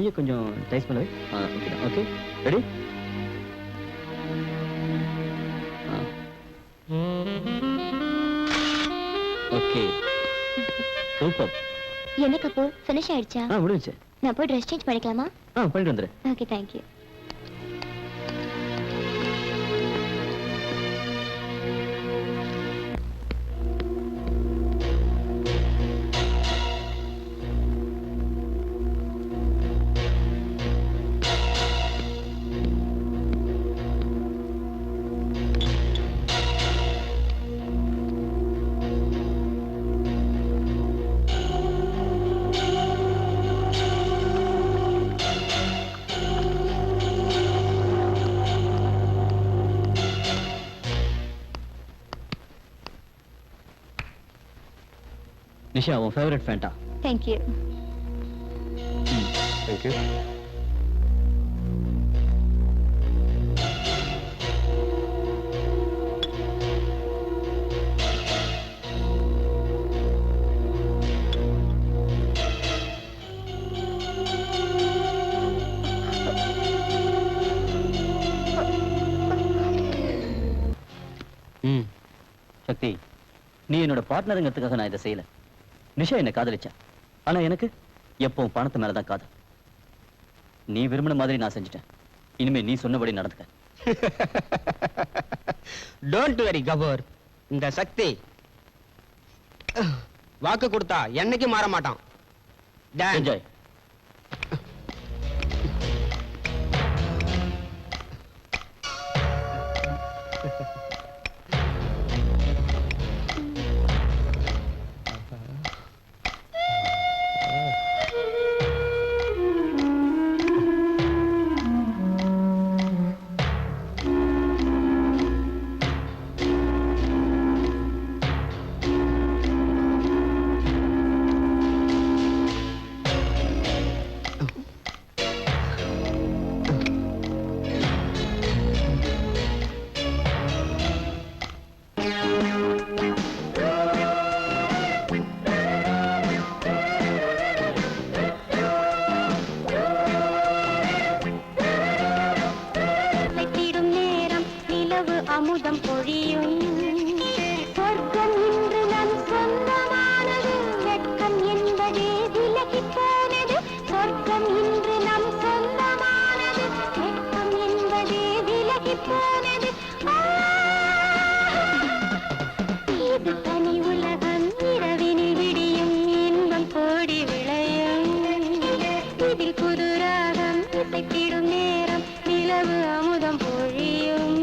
கையை கொஞ்சம் டைஸ் பண்ணவே. Okay okay ready. Okay super. என்ன கபூர் ஃபினிஷ் ஆயிடுச்சா? முடிஞ்சு. நான் போய் ட்ரெஸ் சேஞ்ச் பண்ணிக்கலாமா? பண்ணிட்டு வந்துரு. Okay thank you. நிஷா உன் favourite Fanta. Thank you. Thank you. Shakti, நீ என்னோட பார்ட்னருங்கிறதுக்காக நான் இதை செய்யல. நிஷா என்ன காதலிச்சா, ஆனா எனக்கு எப்பவும் பணத்து மேலதான் காதல். நீ விரும்பின மாதிரி நான் செஞ்சுட்டேன். இனிமே நீ சொன்னபடி நடந்துக்க. Don't worry Kapoor. இந்த சக்தி வாக்கு கொடுத்தா என்னைக்கு மாற மாட்டான். என்ஜாய். அமுதம் பொழியும் சொர்க்கம் இன்று நம் சொந்தமானது. வெட்கம் என்பதே விலகி போனது. சொர்க்கம் இன்று நம் சொந்தமானது. வெட்கம் என்பதே விலகி போனது. இது தனி உலகம், இரவினில் விடியும் இன்பம் கோடி விளையும். இதில் புது ராகம் இசைத்திடும் நேரம் நிலவு அமுதம் பொழியும்.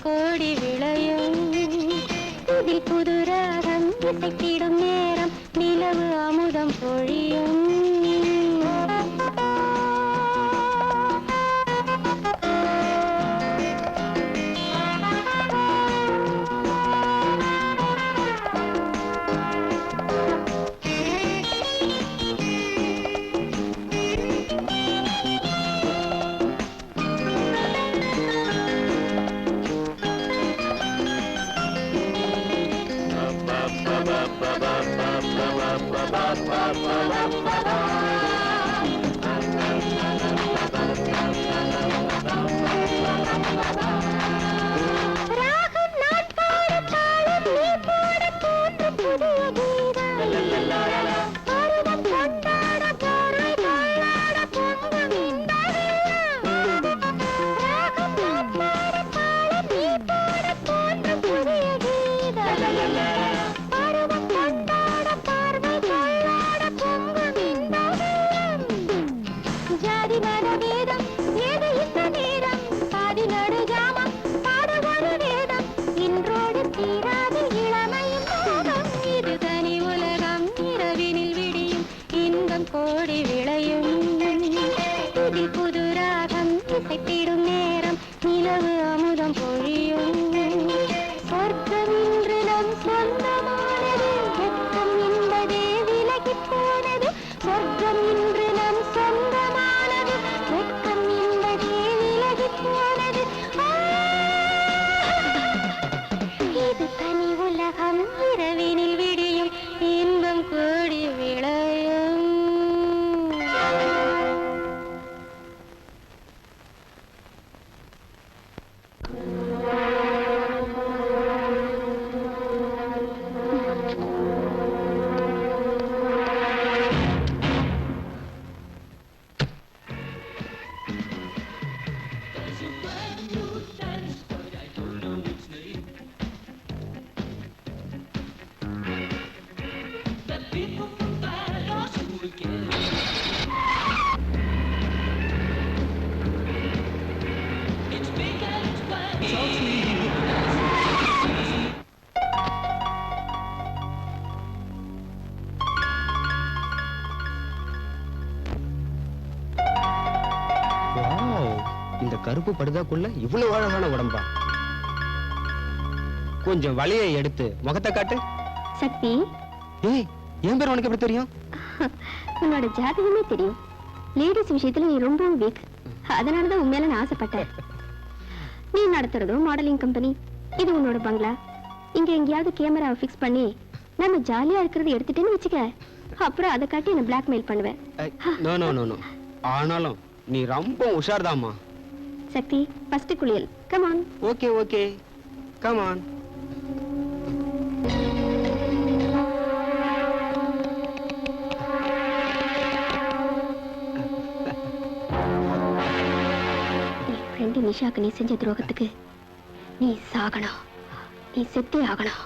கோடி விளையும் இதில் புது ராகம் இசைத்திடும் நேரம் நிலவு அமுதம் பொழியும். ba ba ba ஜாதி மத வேதம் ஏது இந்த நேரம் பாதி நடு ஜாமம் பாட ஒரு வேதம் இன்றோடு தீராது இளமையும் மோகம் இது தனி உலகம் இரவினில் விடியும் இன்பம் கோடி விளையும் இதில் புது ராகம் இசைத்திடும் நேரம் நிலவு அமுதம் பொழியும் சொர்க்கம் இன்று நம் சொந்தமானது வெட்கம் என்பதே விலகிப் போனது சொர்க்கம் இன்று நம் சொந்தமானது வெட்கம் என்பதே விலகிப் போனது இது தனி உலகம் இரவினில் விடியும் இன்பம் கூடி விளையும் இந்த கருப்பு படுதாக்குள்ள இவ்வளவு அழகான உடம்பா. கொஞ்சம் வலியை எடுத்து முகத்தை காட்டு. சக்தி ஏய், என் பேர் உனக்கு எப்படி தெரியும்? உன்னோட ஜாதகமே தெரியும். லேடிஸ் விஷயத்துல நீ ரொம்பவும் வீக். அதனாலதான் உன் மேல நான் ஆசைப்பட்டேன். நீ நடத்துறதும் மாடலிங் கம்பெனி, இது உன்னோட பங்களா. இங்க எங்கேயாவது கேமராவை ஃபிக்ஸ் பண்ணி நம்ம ஜாலியா இருக்கிறத எடுத்துட்டேன்னு வச்சுக்க, அப்புறம் அதை காட்டி என்ன பிளாக்மெயில் பண்ணுவேன். No no no no. ஆனாலும் நீ ரொம்ப உஷார்தாம்மா. சக்தி, ஃபர்ஸ்ட் குளியல். Come on. Okay okay, come on. என் ஃப்ரெண்டு நிஷாக்கு நீ செஞ்ச துரோகத்துக்கு நீ சாகணும். நீ செத்தே ஆகணும்.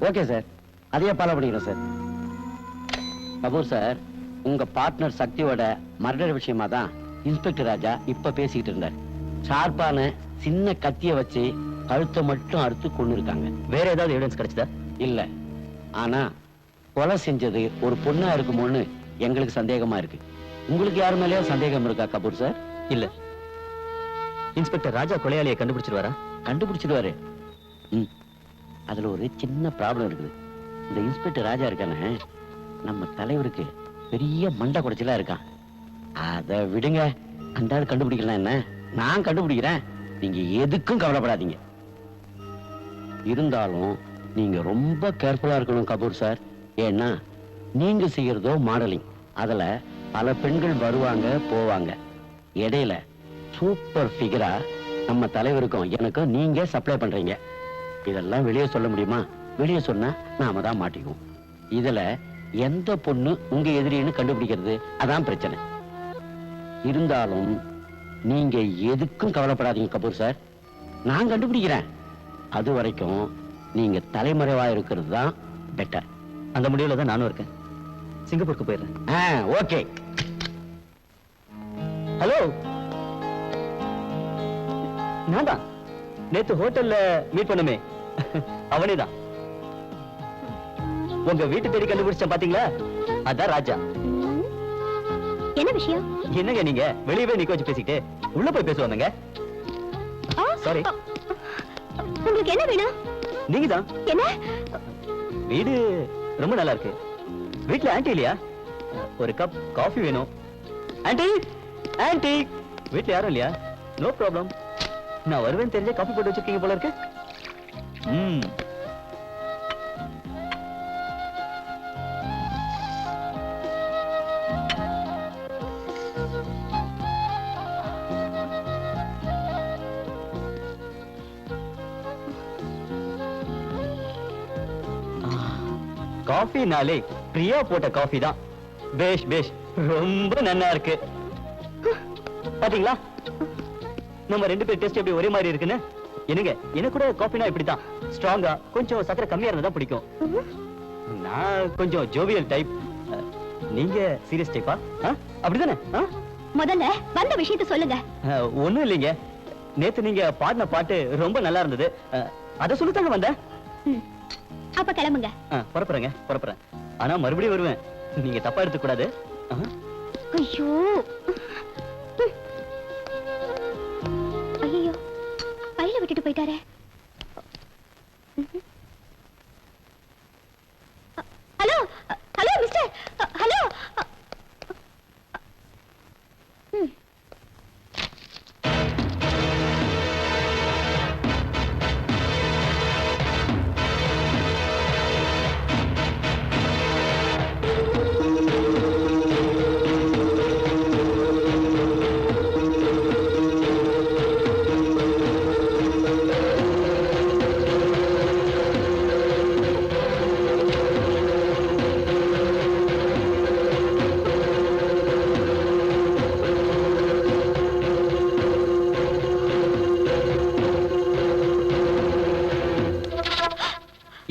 ஓகே சார், அதையே ஃபாலோ பண்ணிக்கிறோம் சார். கபூர் சார், உங்க பார்ட்னர் சக்தியோட மர்டர் விஷயமா தான் இன்ஸ்பெக்டர் ராஜா இப்ப பேசிட்டு இருந்தார். ஷார்ப்பான சின்ன கத்திய வச்சு கழுத்தை மட்டும் அறுத்து கொண்டு இருக்காங்க. வேற ஏதாவது எவிடன்ஸ் கிடைச்சதா? இல்ல, ஆனா கொலை செஞ்சது ஒரு பொண்ணா இருக்குமோன்னு எங்களுக்கு சந்தேகமா இருக்கு. உங்களுக்கு யார் மேலயோ சந்தேகம் இருக்கா கபூர் சார்? இல்ல. இன்ஸ்பெக்டர் ராஜா கொலையாளியை கண்டுபிடிச்சிருவாரா? கண்டுபிடிச்சிடுவாரு. அதுல ஒரு சின்ன ப்ராப்ளம் இருக்குது. இந்த இன்ஸ்பெக்டர் ராஜா இருக்கானே, நம்ம தலைவருக்கு பெரிய மண்டை குடைச்சலா இருக்கான். அதை விடுங்க, அந்த ஆள் கண்டுபிடிக்கலாம் என்ன, நான் கண்டுபிடிக்கிறேன். நீங்க எதுக்கும் கவலைப்படாதீங்க. இருந்தாலும் நீங்க ரொம்ப கேர்ஃபுல்லா இருக்கணும் கபூர் சார். ஏன்னா நீங்க செய்யறதோ மாடலிங், அதுல பல பெண்கள் வருவாங்க போவாங்க. இடையில சூப்பர் ஃபிகரா நம்ம தலைவருக்கும் எனக்கும் நீங்க சப்ளை பண்றீங்க. இதெல்லாம் வெளியே சொல்ல முடியுமா? வெளியே சொன்னா நாம தான் மாட்டிக்குவோம். இதுல எந்த பொண்ணு உங்க எதிரின்னு கண்டுபிடிக்கிறது அதான் பிரச்சனை. இருந்தாலும் நீங்க எதுக்கும் கவலைப்படாதீங்க கபூர் சார், நான் கண்டுபிடிக்கிறேன். அது வரைக்கும் நீங்க தலைமறைவா இருக்கிறது தான் பெட்டர். அந்த முடிவுல தான் நானும் இருக்கேன். சிங்கப்பூருக்கு போயிடுறேன். ஓகே. ஹலோ, நான் தான் நேத்து ஹோட்டல்ல மீட் பண்ணுமே, அவனேதான். உங்க வீட்டு தேடி கண்டுபிடிச்சேன் பாத்தீங்களா, அதான் ராஜா. என்ன விஷயம்? என்னங்க நீங்க வெளியவே நிக்க வச்சு பேசிட்டு உள்ள போய் பேசுவாங்க. சாரி. உங்களுக்கு என்ன வேணும்? நீங்க தான். என்ன? வீடு ரொம்ப நல்லா இருக்கு. வீட்ல ஆன்ட்டி இல்லையா? ஒரு கப் காஃபி வேணும். ஆன்ட்டி, ஆன்ட்டி, வீட்ல யாரும் இல்லையா? நோ ப்ராப்ளம், நான் வருவேன் தெரிஞ்ச காஃபி போட்டு வச்சிருக்கீங்க போல இருக்கு. காஃபினாலே பிரியா போட்ட காஃபி தான். பேஷ் பேஷ், ரொம்ப நல்லா இருக்கு. பாத்தீங்களா நம்ம ரெண்டு பேர் டேஸ்ட் எப்படி ஒரே மாதிரி இருக்குன்னு? என்னங்க, எனக்கு கூட காஃபினா இப்படிதான், ஸ்ட்ராங்கா கொஞ்சம் சக்கரை கம்மியா இருந்தா பிடிக்கும். நான் கொஞ்சம் ஜோவியல் டைப், நீங்க சீரியஸ் டைப்பா? அப்படிதானே? முதல்ல வந்த விஷயத்தை சொல்லுங்க. ஒண்ணும் இல்லைங்க, நேத்து நீங்க பாடின பாட்டு ரொம்ப நல்லா இருந்தது, அத சொல்லித்தாங்க வந்தேன். அப்ப கிளம்புங்க. புறப்புறேங்க, புறப்புறேன். ஆனா மறுபடியும் வருவேன், நீங்க தப்பா எடுத்துக்க கூடாது. ஐயோ, ஐயோ, பையில விட்டுட்டு போயிட்டாரே. Hello, hello mister, hello.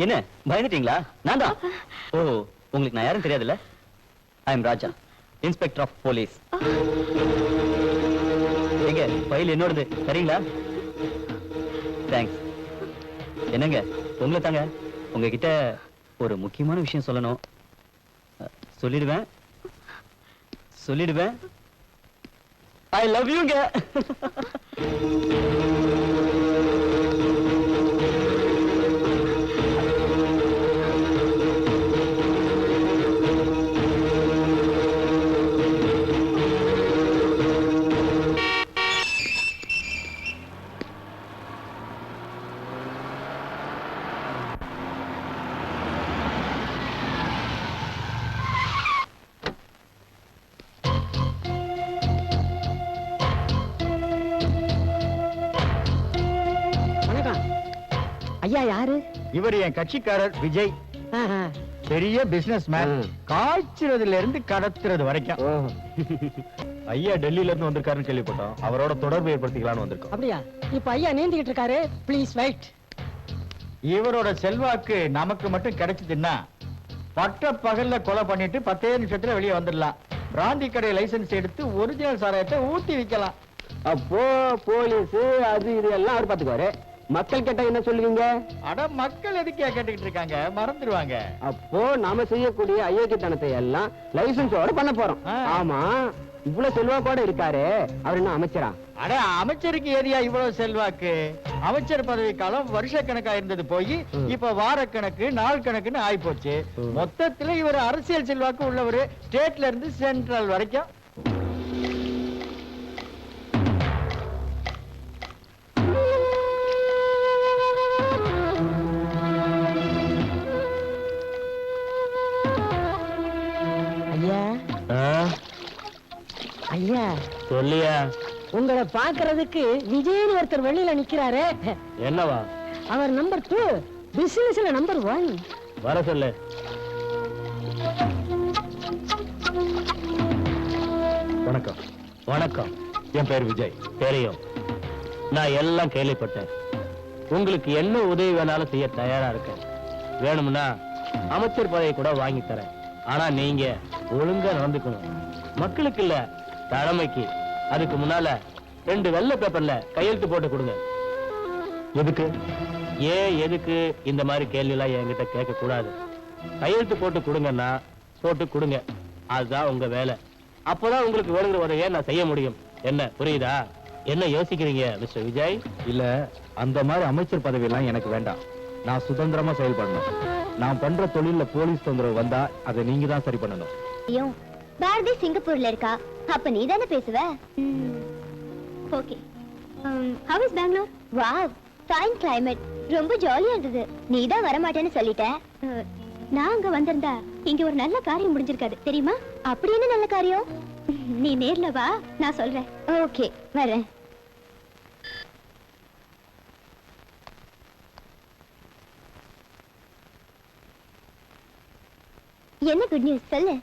என்ன பயந்துட்டீங்களா? நான் தான். ஓ, உங்களுக்கு நான் யாரும் தெரியாதுல்ல? I am Raja, inspector of police. எங்க ஃபைல் என்னோடது, சரிங்களா? தேங்க்ஸ். என்னங்க, உங்களை தாங்க, உங்ககிட்ட ஒரு முக்கியமான விஷயம் சொல்லணும். சொல்லிடுவேன், சொல்லிடுவேன். ஐ லவ் யூங்க. ஐயா யாரு? இவர் என் கட்சிக்காரர் விஜய். பெரிய பிசினஸ் மேன். காய்ச்சறதுல இருந்து கடத்துறது வரைக்கும். ஐயா டெல்லியில இருந்து வந்திருக்காருன்னு கேள்விப்பட்டோம். அவரோட தொடர்பு ஏற்படுத்திக்கலாம்னு வந்திருக்கோம். அப்படியா? இப்ப ஐயா நீந்திக்கிட்டு இருக்காரு. Please wait. இவரோட செல்வாக்கு நமக்கு மட்டும் கிடைச்சதுன்னா பட்ட பகல்ல கொலை பண்ணிட்டு 10 நிமிஷத்துல வெளியே வந்துடலாம். பிராந்தி கடை லைசென்ஸ் எடுத்து ஒரிஜினல் சாராயத்தை ஊத்தி விக்கலாம். அப்போ போலீஸ் அது இது எல்லாம் அவர் பாத்துக்குவாரு. மக்கள் கேட்டா என்ன சொல்லுவீங்க? அட மக்கள் எதுக்கே கேட்டுக்கிட்டு இருக்காங்க, மறந்துடுவாங்க. அப்போ நாம செய்யக்கூடிய அயோக்கியத்தனத்தை எல்லாம் லைசன்ஸோட பண்ண போறோம். ஆமா, இவ்வளவு செல்வாக்கோட இருக்காரு, அவர் என்ன அமைச்சரா? அட அமைச்சருக்கு ஏரியா இவ்வளவு செல்வாக்கு? அமைச்சர் பதவி காலம் வருஷ கணக்கா இருந்தது போய் இப்ப வாரக்கணக்கு நாள் கணக்குன்னு ஆயி போச்சு. மொத்தத்துல இவர் அரசியல் செல்வாக்கு உள்ளவரு, ஸ்டேட்ல இருந்து சென்ட்ரல் வரைக்கும். ஐயா ஐயா சொல்லியா? உங்களை பாக்குறதுக்கு விஜயன் ஒருத்தர் வெளியில நிக்கிறாரு. என்னவா? அவர் நம்பர் 2, பிசினஸ்ல நம்பர் 1. வர சொல்லு. வணக்கம். வணக்கம். என் பேர் விஜய். தெரியும், நான் எல்லாம் கேள்விப்பட்டேன். உங்களுக்கு என்ன உதவி வேணாலும் செய்ய தயாரா இருக்கேன். வேணும்னா அமைச்சர் பதவி கூட வாங்கி தரேன். ஆனா நீங்க ஒழுங்கா நடந்துக்கணும். மக்களுக்கு இல்ல, தலைமைக்கு. அதுக்கு முன்னால 2 வெள்ளை பேப்பர்ல கையெழுத்து போட்டு கொடுங்க. எதுக்கு? எதுக்கு இந்த மாதிரி கேள்வி எல்லாம் என்கிட்ட கேட்க கூடாது. கையெழுத்து போட்டு கொடுங்கன்னா போட்டு கொடுங்க, அதுதான் உங்க வேலை. அப்பதான் உங்களுக்கு வேணுங்கிற உதவியை நான் செய்ய முடியும். என்ன புரியுதா? என்ன யோசிக்கிறீங்க மிஸ்டர் விஜய்? இல்ல, அந்த மாதிரி அமைச்சர் பதவி எல்லாம் எனக்கு வேண்டாம். நான் சுதந்திரமா செயல்படணும். நான் பண்ற தொழில போலீஸ் தொந்தரவு வந்தா அதை நீங்க தான் சரி பண்ணணும். ஐயோ, பாரதி சிங்கப்பூர்ல இருக்கா, அப்ப நீ தானே பேசுவ. Okay. How is Bangalore? Wow, fine climate. ரொம்ப ஜாலியா இருந்தது. நீ தான் வர மாட்டேன்னு சொல்லிட்ட. நான் அங்க வந்திருந்தா இங்க ஒரு நல்ல காரியம் முடிஞ்சிருக்காது தெரியுமா? அப்படி என்ன நல்ல காரியம்? நீ நேர்ல வா, நான் சொல்றேன். ஓகே, வரேன். என்ன குட் நியூஸ் சொல்லு.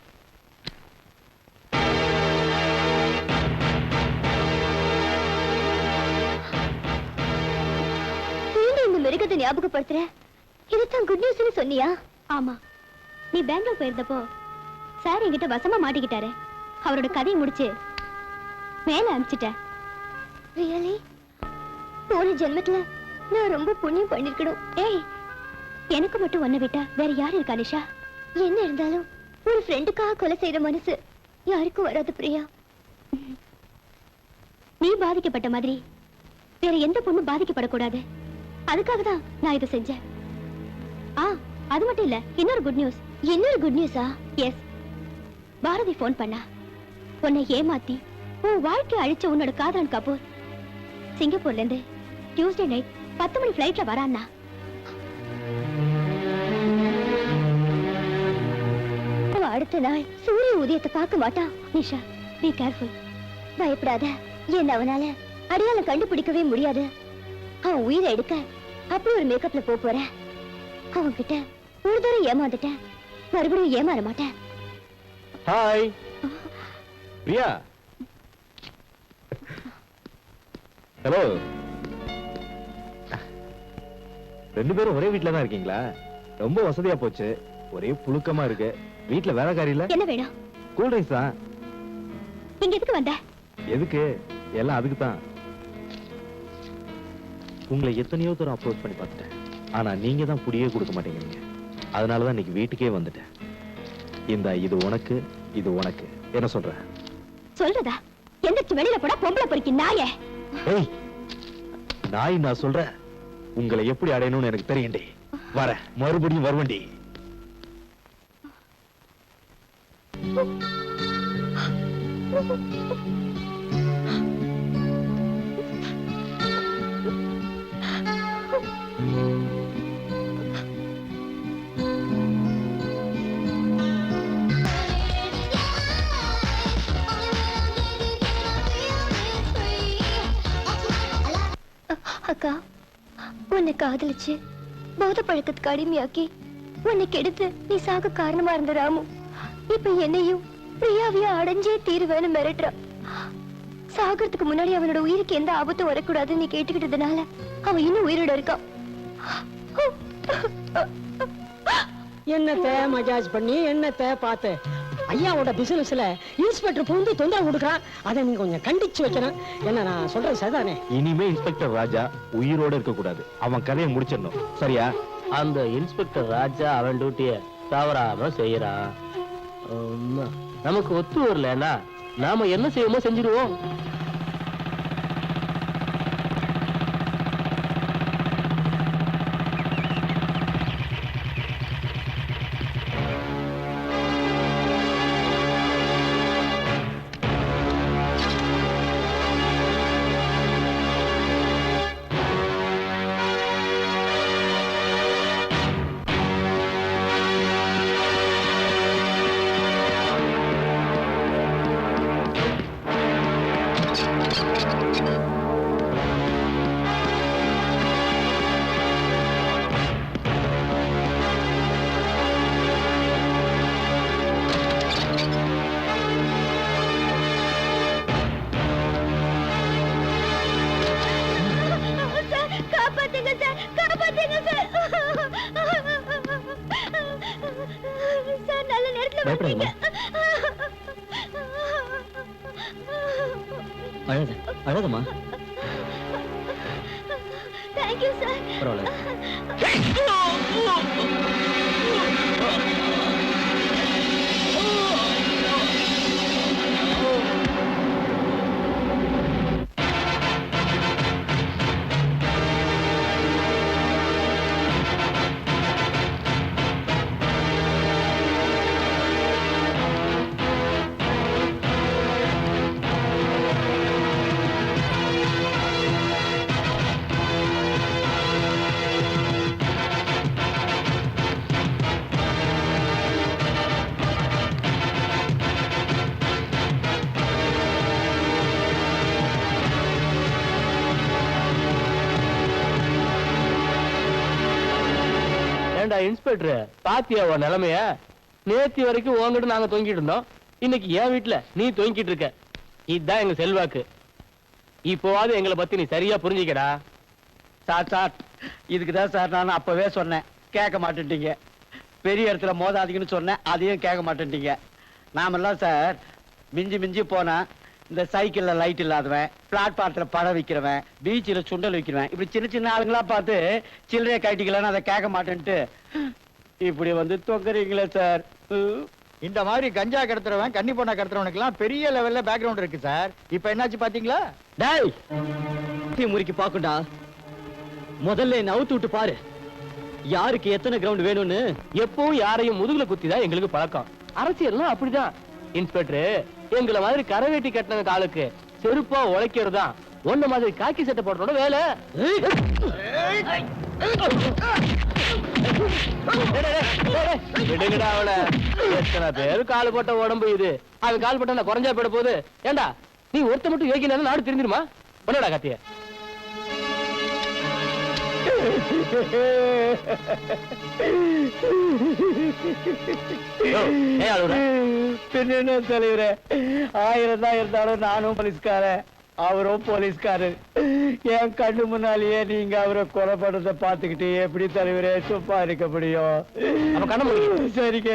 இந்த மிருகத்தை ஞாபகப்படுத்துற, இதுதான் குட் நியூஸ்னு சொன்னியா? ஆமா, நீ பெங்களூர் போயிருந்தப்போ சார் என்கிட்ட வசமா மாட்டிக்கிட்டாரு. அவரோட கதையை முடிச்சு மேல அனுப்பிச்சிட்ட. ரியலி? போன ஜென்மத்துல நான் ரொம்ப புண்ணியம் பண்ணிருக்கணும். ஏய், எனக்கு மட்டும் ஒன்ன விட்டா வேற யாரு இருக்கா நிஷா? என்ன இருந்தாலும் ஒரு ஃப்ரெண்டுக்காக கொலை செய்யற மனசு யாருக்கும் வராது பிரியா. நீ பாதிக்கப்பட்ட மாதிரி வேற எந்த பொண்ணும் பாதிக்கப்படக்கூடாது. அதுக்காக தான் நான் இதை செஞ்சேன். அது மட்டும் இல்ல, இன்னொரு குட் நியூஸ். இன்னொரு குட் நியூஸா? எஸ். பாரதி போன் பண்ணா. உன்னை ஏமாத்தி உன் வாழ்க்கை அழிச்ச உன்னோட காதலன் கபூர் சிங்கப்பூர்ல இருந்து டியூஸ்டே நைட் 10 மணி ஃபிளைட்ல வரான்னா. அடுத்த நாள் சூரிய உதயத்தை பார்க்க மாட்டான். Nisha, be careful. பயப்படாத. என்ன அவனால அடையாளம் கண்டுபிடிக்கவே முடியாது. அவன் உயிரை எடுக்க அப்படி ஒரு மேக்கப்ல போற. அவன் கிட்ட ஒரு தடவை ஏமாந்துட்டேன், மறுபடியும் ஏமாற மாட்டேன். ஹாய் பிரியா. ஹலோ. 2 பேரும் ஒரே வீட்ல தான் இருக்கீங்களா? ரொம்ப வசதியா போச்சு. ஒரே புழுக்கமா இருக்கு. வீட்ல வேலைக்காரி இல்ல? என்ன வேணும்? கூல் ட்ரிங்க்ஸ் தான். இங்க எதுக்கு வந்த? எதுக்கு? எல்லாம் அதுக்கு தான். உங்களை எத்தனையோ தூரம் அப்ரோச் பண்ணி பார்த்துட்டேன். ஆனா நீங்க தான் புடியே கொடுக்க மாட்டேங்கிறீங்க. அதனாலதான் இன்னைக்கு வீட்டுக்கே வந்துட்டேன். இது உனக்கு, இது உனக்கு. என்ன சொல்ற? சொல்றதா? எந்திரிச்சு வெளியில போட பொம்பளை பொறுக்கி நாயே. ஏய், நாய் நான் சொல்றேன். உங்களை எப்படி அடையணும்னு எனக்கு தெரியும்டி. வர மறுபடியும் வருவண்டி. அக்கா, உன்னை காதலிச்சு போத பழக்கத்துக்கு அடிமையாக்கி உன்னை கெடுத்து நீ சாக காரணமா இருந்த ராமு இப்ப என்னையும் பிரியாவையும் அடைஞ்சே தீருவேன்னு மிரட்டுறான். சாகிறதுக்கு முன்னாடி அவனோட உயிருக்கு எந்த ஆபத்தும் வரக்கூடாதுன்னு நீ கேட்டுக்கிட்டதுனால அவன் இன்னும் உயிரோட இருக்கான். என்னத்த மஜாஜ் பண்ணி என்னத்த பார்த்து ஐயாவோட பிசினஸ்ல இன்ஸ்பெக்டர் புகுந்து தொந்தரவு கொடுக்குறான். அதை நீங்க கொஞ்சம் கண்டிச்சு வைக்கணும். என்ன நான் சொல்றது சரிதானே? இனிமே இன்ஸ்பெக்டர் ராஜா உயிரோட இருக்க கூடாது. அவன் கதையை முடிச்சிடணும். சரியா? அந்த இன்ஸ்பெக்டர் ராஜா அவன் டியூட்டிய தவறாம செய்யறான். நமக்கு ஒத்து வரலன்னா நாம என்ன செய்வோமோ செஞ்சிருவோம். காப்பாத்துங்க சார், காப்பாத்துங்க சார். சார் நல்ல நேரத்துல வந்தீங்க. அழகம்மா. Thank you sir. பரவாயில்ல. ஏண்டா இன்ஸ்பெக்டர், பாத்தியா உன் நிலைமைய? நேத்தி வரைக்கும் உங்ககிட்ட நாங்க தொங்கிட்டு இருந்தோம். இன்னைக்கு என் வீட்டுல நீ தொங்கிட்டு இருக்க. இதுதான் எங்க செல்வாக்கு. இப்போவாது எங்களை பத்தி நீ சரியா புரிஞ்சுக்கடா. சார் இதுக்குதான் சார் நான் அப்பவே சொன்னேன், கேட்க மாட்டேன்ட்டீங்க. பெரிய இடத்துல மோதாதீங்கன்னு சொன்னேன், அதையும் கேட்க மாட்டேன்ட்டீங்க. நாமெல்லாம் சார் மிஞ்சி மிஞ்சி போனா இந்த சைக்கிள்ல லைட் இல்லாதவன், பிளாட்பாரத்துல பழம் விற்கிறவன், பீச்சில் சுண்டல் விற்கிறவன், இப்படி சின்ன சின்ன ஆளுங்களா பார்த்து சில்லறைய கைட்டிக்கலான்னு அதை கேட்க மாட்டேன்ட்டு இப்படி வந்து தொங்குறீங்களே சார். இந்த மாதிரி கஞ்சா கடத்துறவன், கன்னி பொண்ணா கடத்துறவனுக்கு எல்லாம் பெரிய லெவல்ல பேக்ரவுண்ட் இருக்கு சார். இப்ப என்னாச்சு பாத்தீங்களா? டேய் முறிக்கு பாக்குண்டா. முதல்ல என்ன அவுத்து விட்டு பாரு, யாருக்கு எத்தனை கிரவுண்ட் வேணும்னு. எப்பவும் யாரையும் முதுகுல குத்திதான் எங்களுக்கு பழக்கம். அரசியல்லாம் அப்படிதான். இன்ஸ்பெக்டர், எங்களை மாதிரி கரவேட்டி கட்டின காலுக்கு செருப்பா உழைக்கிறதா ஒன்ன மாதிரி காக்கி சட்டை போடுறோட வேலை. விடுங்கடா அவளை. எத்தனை பேரு கால் போட்ட உடம்பு இது. அவன் கால் போட்ட குறைஞ்சா போயிட போகுது. ஏண்டா நீ ஒருத்த மட்டும் யோகினா நாடு தெரிஞ்சிருமா? பண்ணடா காத்திய. பின்ன தலைவரே, 1000 தான் இருந்தாலும் நானும் போலீஸ்காரன், அவரும் போலீஸ்காரு. என் கண்ணு முன்னாலேயே நீங்க அவரை கொலை பண்றத பாத்துக்கிட்டு எப்படி தலைவரே சும்மா இருக்க முடியும்? அவன் கண்ண முடியும். சரிங்க.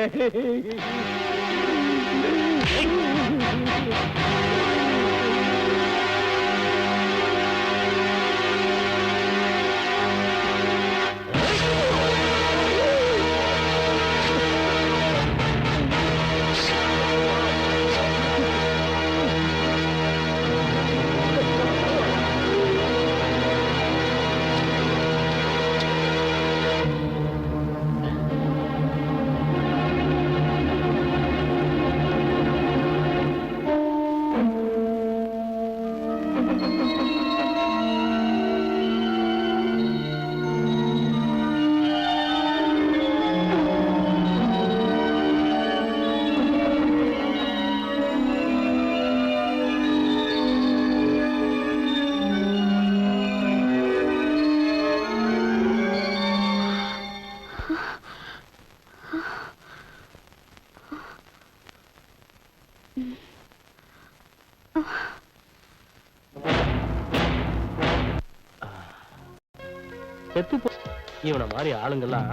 செத்து போ. இவனை மாதிரி ஆளுங்கெல்லாம்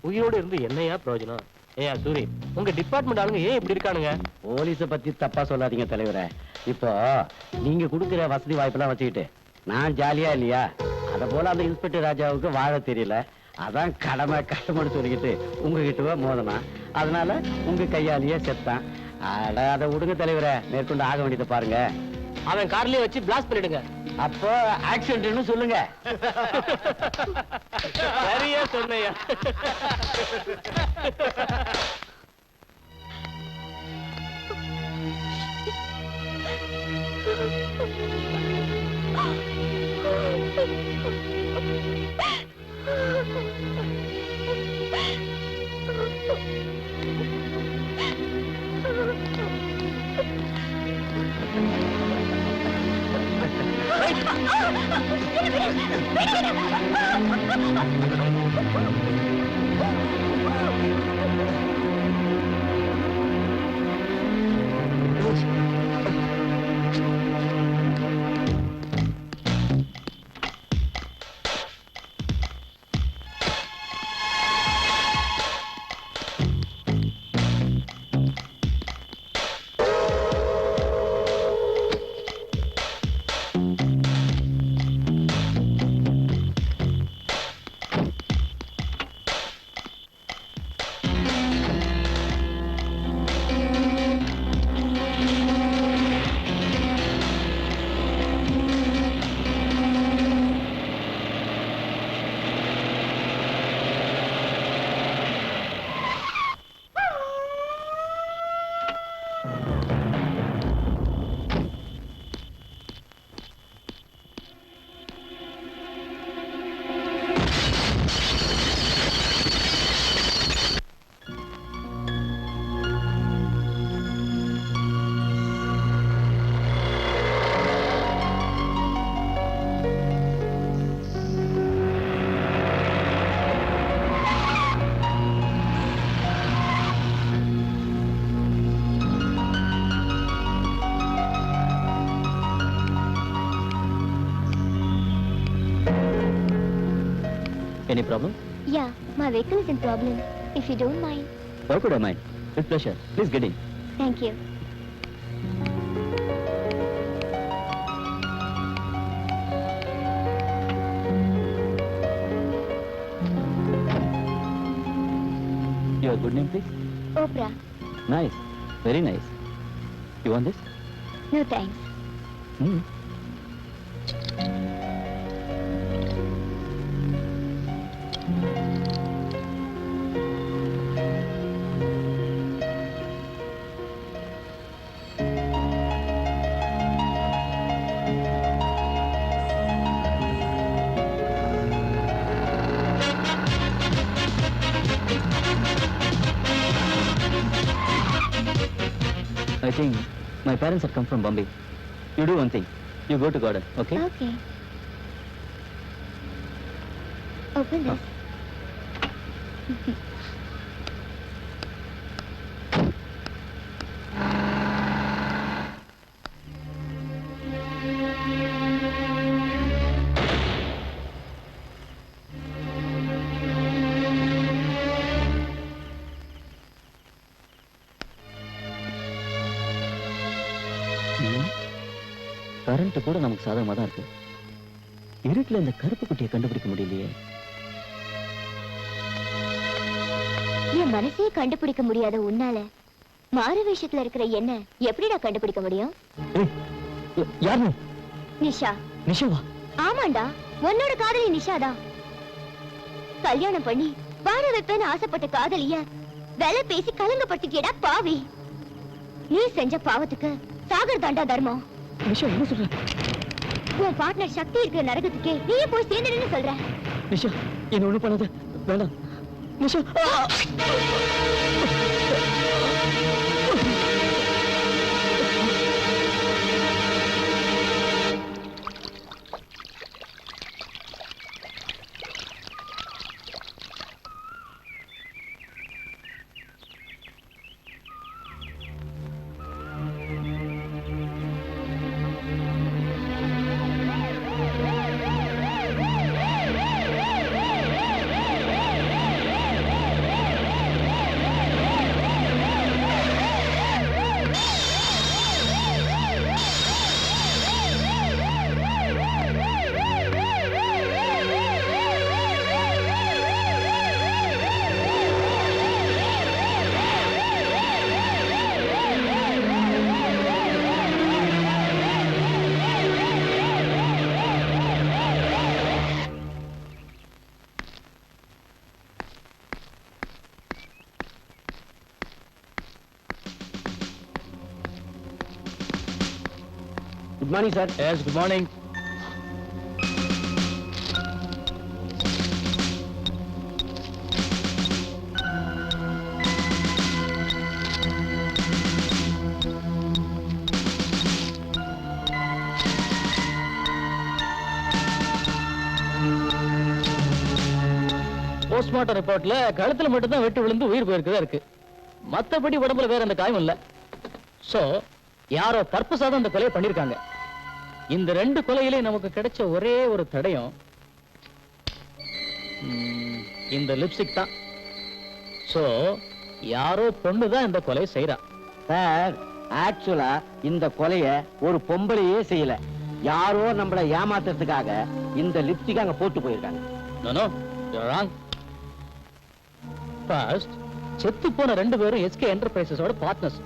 உயிரோடு இருந்து என்னையா பிரயோஜனம்? ஏயா சூரி, உங்க டிபார்ட்மெண்ட் ஆளுங்க ஏன் இப்படி இருக்கானுங்க? போலீஸ பத்தி தப்பா சொல்லாதீங்க தலைவரே. இப்போ நீங்க கொடுக்குற வசதி வாய்ப்பெல்லாம் வச்சுக்கிட்டு நான் ஜாலியா இல்லையா? அத போல அந்த இன்ஸ்பெக்டர் ராஜாவுக்கு வாழ தெரியல. அதான் கடமைன்னு சொல்லிக்கிட்டு உங்ககிட்ட மோதனா, அதனால உங்க கையாலேயே செத்தான். அதை விடுங்க தலைவரே, மேற்கொண்டு ஆக வேண்டியதை பாருங்க. அவன் கார்லயே வச்சு பிளாஸ்ட் பண்ணிடுங்க. அப்போ ஆக்சிடென்ட்னு சொல்லுங்க. சரியா சொன்னையா? Any problem? Yeah, my vehicle is in problem. If you don't mind. Why could I mind? With pleasure. Please get in. Thank you. Your good name, please? Oprah. Nice. Very nice. You want this? No thanks. Hmm. I think my parents have come from Bombay. You do one thing. You go to garden, okay? Okay. Open this. Current கூட நமக்கு சாதகமா தான் இருக்கு. இருட்டுல இந்த கருப்பு குட்டியை கண்டுபிடிக்க முடியலையே. என் மனசையே கண்டுபிடிக்க முடியாத உன்னால மாறு விஷயத்துல இருக்கிற என்ன எப்படிடா கண்டுபிடிக்க முடியும்? யார் நீ? நிஷா. நிஷாவா? ஆமாண்டா, உன்னோட காதலி நிஷாதான். கல்யாணம் பண்ணி வாழ வைப்பேன்னு ஆசைப்பட்ட காதலிய வேலை பேசி கலங்கப்படுத்திட்டியடா பாவி. நீ செஞ்ச பாவத்துக்கு சாகர் தாண்டா தர்மம். நிஷா என்ன சொல்ற? உன் பார்ட்னர் சக்தி இருக்கிற நரகத்துக்கே நீயே போய் சேர்ந்துடுன்னு சொல்ற. நிஷா என்ன ஒண்ணு பண்ணாத, வேண்டாம் Nisha. Good morning sir. Yes good morning. Postmortem ரிப்போர்ட்ல கழுத்துல மட்டும் தான் வெட்டு விழுந்து உயிர் போயிருக்கதா இருக்கு. மத்தபடி உடம்புல வேற அந்த காயம் இல்ல. சோ யாரோ பர்பஸா தான் இந்த கொலையை பண்ணிருக்காங்க. இந்த ரெண்டு கொலையிலே நமக்கு கிடைச்ச ஒரே ஒரு தடயம் இந்த லிப்ஸ்டிக் தான். சோ யாரோ பொண்ணு தான் இந்த கொலையை செய்யறா. சார் ஆக்சுவலா இந்த கொலைய ஒரு பொம்பளையே செய்யல. யாரோ நம்மள ஏமாத்துறதுக்காக இந்த லிப்ஸ்டிக் அங்க போட்டு போயிருக்காங்க. No no you are wrong. First செத்து போன ரெண்டு பேரும் எஸ்கே என்டர்பிரைசஸோட பார்ட்னர்ஸ்.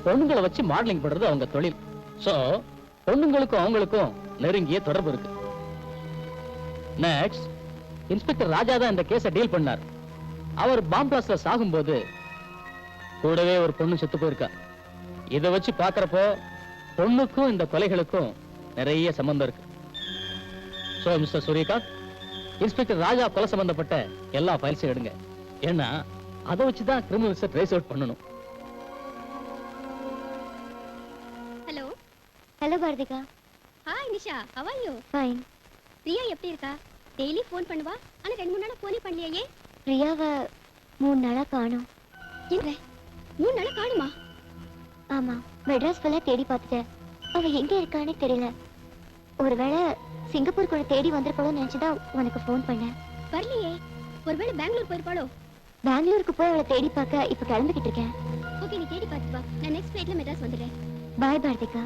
பொண்ணுங்களை வச்சு மாடலிங் பண்றது அவங்க தொழில். சோ பொண்ணுங்களுக்கும் அவங்களுக்கும் நெருங்கிய தொடர்பு இருக்கு. நெக்ஸ்ட் இன்ஸ்பெக்டர் ராஜா தான் இந்த கேஸை டீல் பண்ணார். அவர் பாம் பிளாஸ்ட்ல சாகும்போது கூடவே ஒரு பொண்ணு செத்து போயிருக்கா. இதை வச்சு பாக்குறப்போ பொண்ணுக்கும் இந்த கொலைகளுக்கும் நிறைய சம்பந்தம் இருக்கு. So mister Suryakanth, inspector Raja கொலை சம்பந்தப்பட்ட எல்லா ஃபைல்ஸையும் எடுங்க. ஏன்னா அதை வச்சுதான் கிரிமினல்ஸை ட்ரேஸ் அவுட் பண்ணணும். Hello. Hello Bharathika. Hi Nisha, how are you? Fine. Priya எப்படி இருக்கா? டெய்லி ஃபோன் பண்ணுவா, ஆனா 2-3 நாளா ஃபோனே பண்ணலையே. பிரியாவை 3 நாளா காணோம். இல்ல 3 நாளா காணுமா? ஆமா, மெட்ராஸ் ஃபுல்லா தேடி பார்த்துட்டேன். அவ எங்க இருக்கானே தெரியல. ஒருவேளை சிங்கப்பூருக்குள்ள தேடி வந்திருப்பாளோ நினைச்சுதான் உனக்கு ஃபோன் பண்ணேன். வரலையே. ஒருவேளை பெங்களூர் போயிருப்பாளோ? பெங்களூருக்கு போய் அவளை தேடி பார்க்க இப்ப கிளம்பிக்கிட்டு இருக்கேன். ஓகே, நீ தேடி பார்த்து வா. நான் நெக்ஸ்ட் ஃப்ளைட்ல மெட்ராஸ் வந்துடுறேன். பாய் பாரதிகா.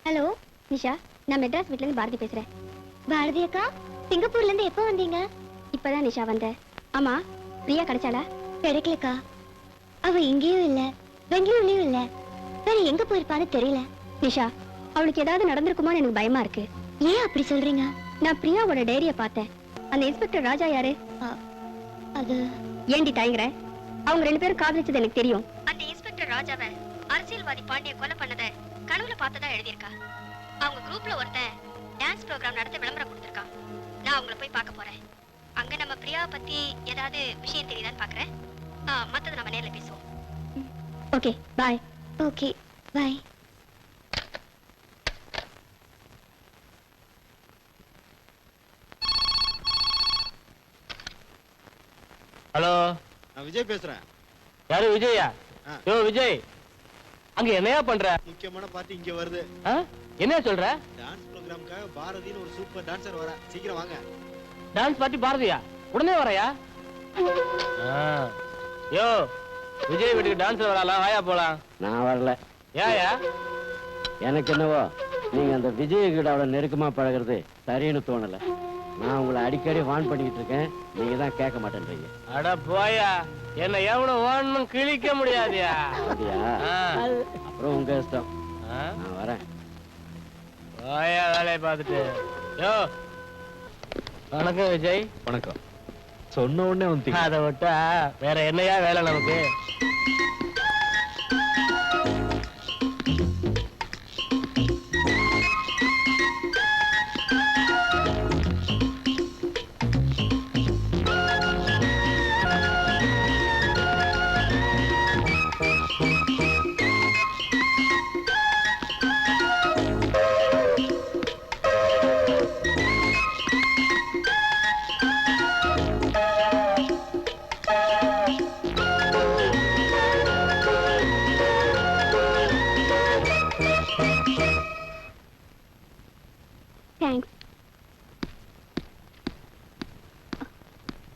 ஹலோ நிஷா, நான் மெட்ராஸ் வீட்ல இருந்து பாரதி பேசுறேன். பாரதி அக்கா, சிங்கப்பூர்ல இருந்து எப்போ வந்தீங்க? இப்பதான் நிஷா வந்தேன். ஆமா, பிரியா கிடைச்சாளா? கிடைக்கலக்கா. அவ இங்கேயும் இல்ல, பெங்களூர்லயும் இல்ல. வேற எங்க போயிருப்பான்னு தெரியல. நிஷா, அவளுக்கு ஏதாவது நடந்திருக்குமான்னு எனக்கு பயமா இருக்கு. ஏன் அப்படி சொல்றீங்க? நான் பிரியாவோட டைரியை பார்த்தேன். அந்த இன்ஸ்பெக்டர் ராஜா யாரு? அது ஏண்டி தயங்குற? அவங்க 2 பேரும் காதலிச்சது எனக்கு தெரியும். அந்த இன்ஸ்பெக்டர் ராஜாவை அரசியல்வாதி பாண்டிய கொலை பண்ணத கனவுல பார்த்ததா எழுதியிருக்கா. அவங்க குரூப்ல ஒருத்தன் டான்ஸ் ப்ரோகிராம் நடத்த விளம்பரம் கொடுத்திருக்கான். நான் அவங்கள போய் பார்க்க போறேன். அங்க நம்ம பிரியா பத்தி ஏதாவது விஷயம் தெரியுதான்னு பாக்குறேன். மத்தத நம்ம நேர்ல பேசுவோம். ஓகே, பாய். ஓகே, பாய். ஹலோ, நான் விஜய் பேசுறேன். யாரு விஜயா? யோ விஜய், அங்க என்னையா பண்ற? முக்கியமான பார்ட்டி இங்க வருது. என்ன சொல்ற? டான்ஸ் ப்ரோகிராமுக்காக பாரதின்னு ஒரு சூப்பர் டான்சர் வர. சீக்கிரம் வாங்க. டான்ஸ் பார்ட்டி பாரதியா? உடனே வரயா? யோ விஜய் வீட்டுக்கு டான்ஸ்ல வரலாம், வாயா போலாம். நான் வரல. ஏயா? எனக்கு என்னவோ நீங்க அந்த விஜய் கிட்ட அவ்வளவு நெருக்கமா பழகிறது சரின்னு தோணல. நான் உங்களை அடிக்கடி வான் பண்ணிக்கிட்டு இருக்கேன், நீங்க தான் கேட்க மாட்டேன்றீங்க. அட போயா, என்ன எவனும் ஓடணும் கிழிக்க முடியாதியா? அப்படியா? அப்புறம் உங்க இஷ்டம். நான் வரேன். போயா வேலையை பார்த்துட்டு. யோ வணக்கம் விஜய். வணக்கம். சொன்ன உடனே வந்து அதை விட்டா வேற என்னையா வேலை நமக்கு?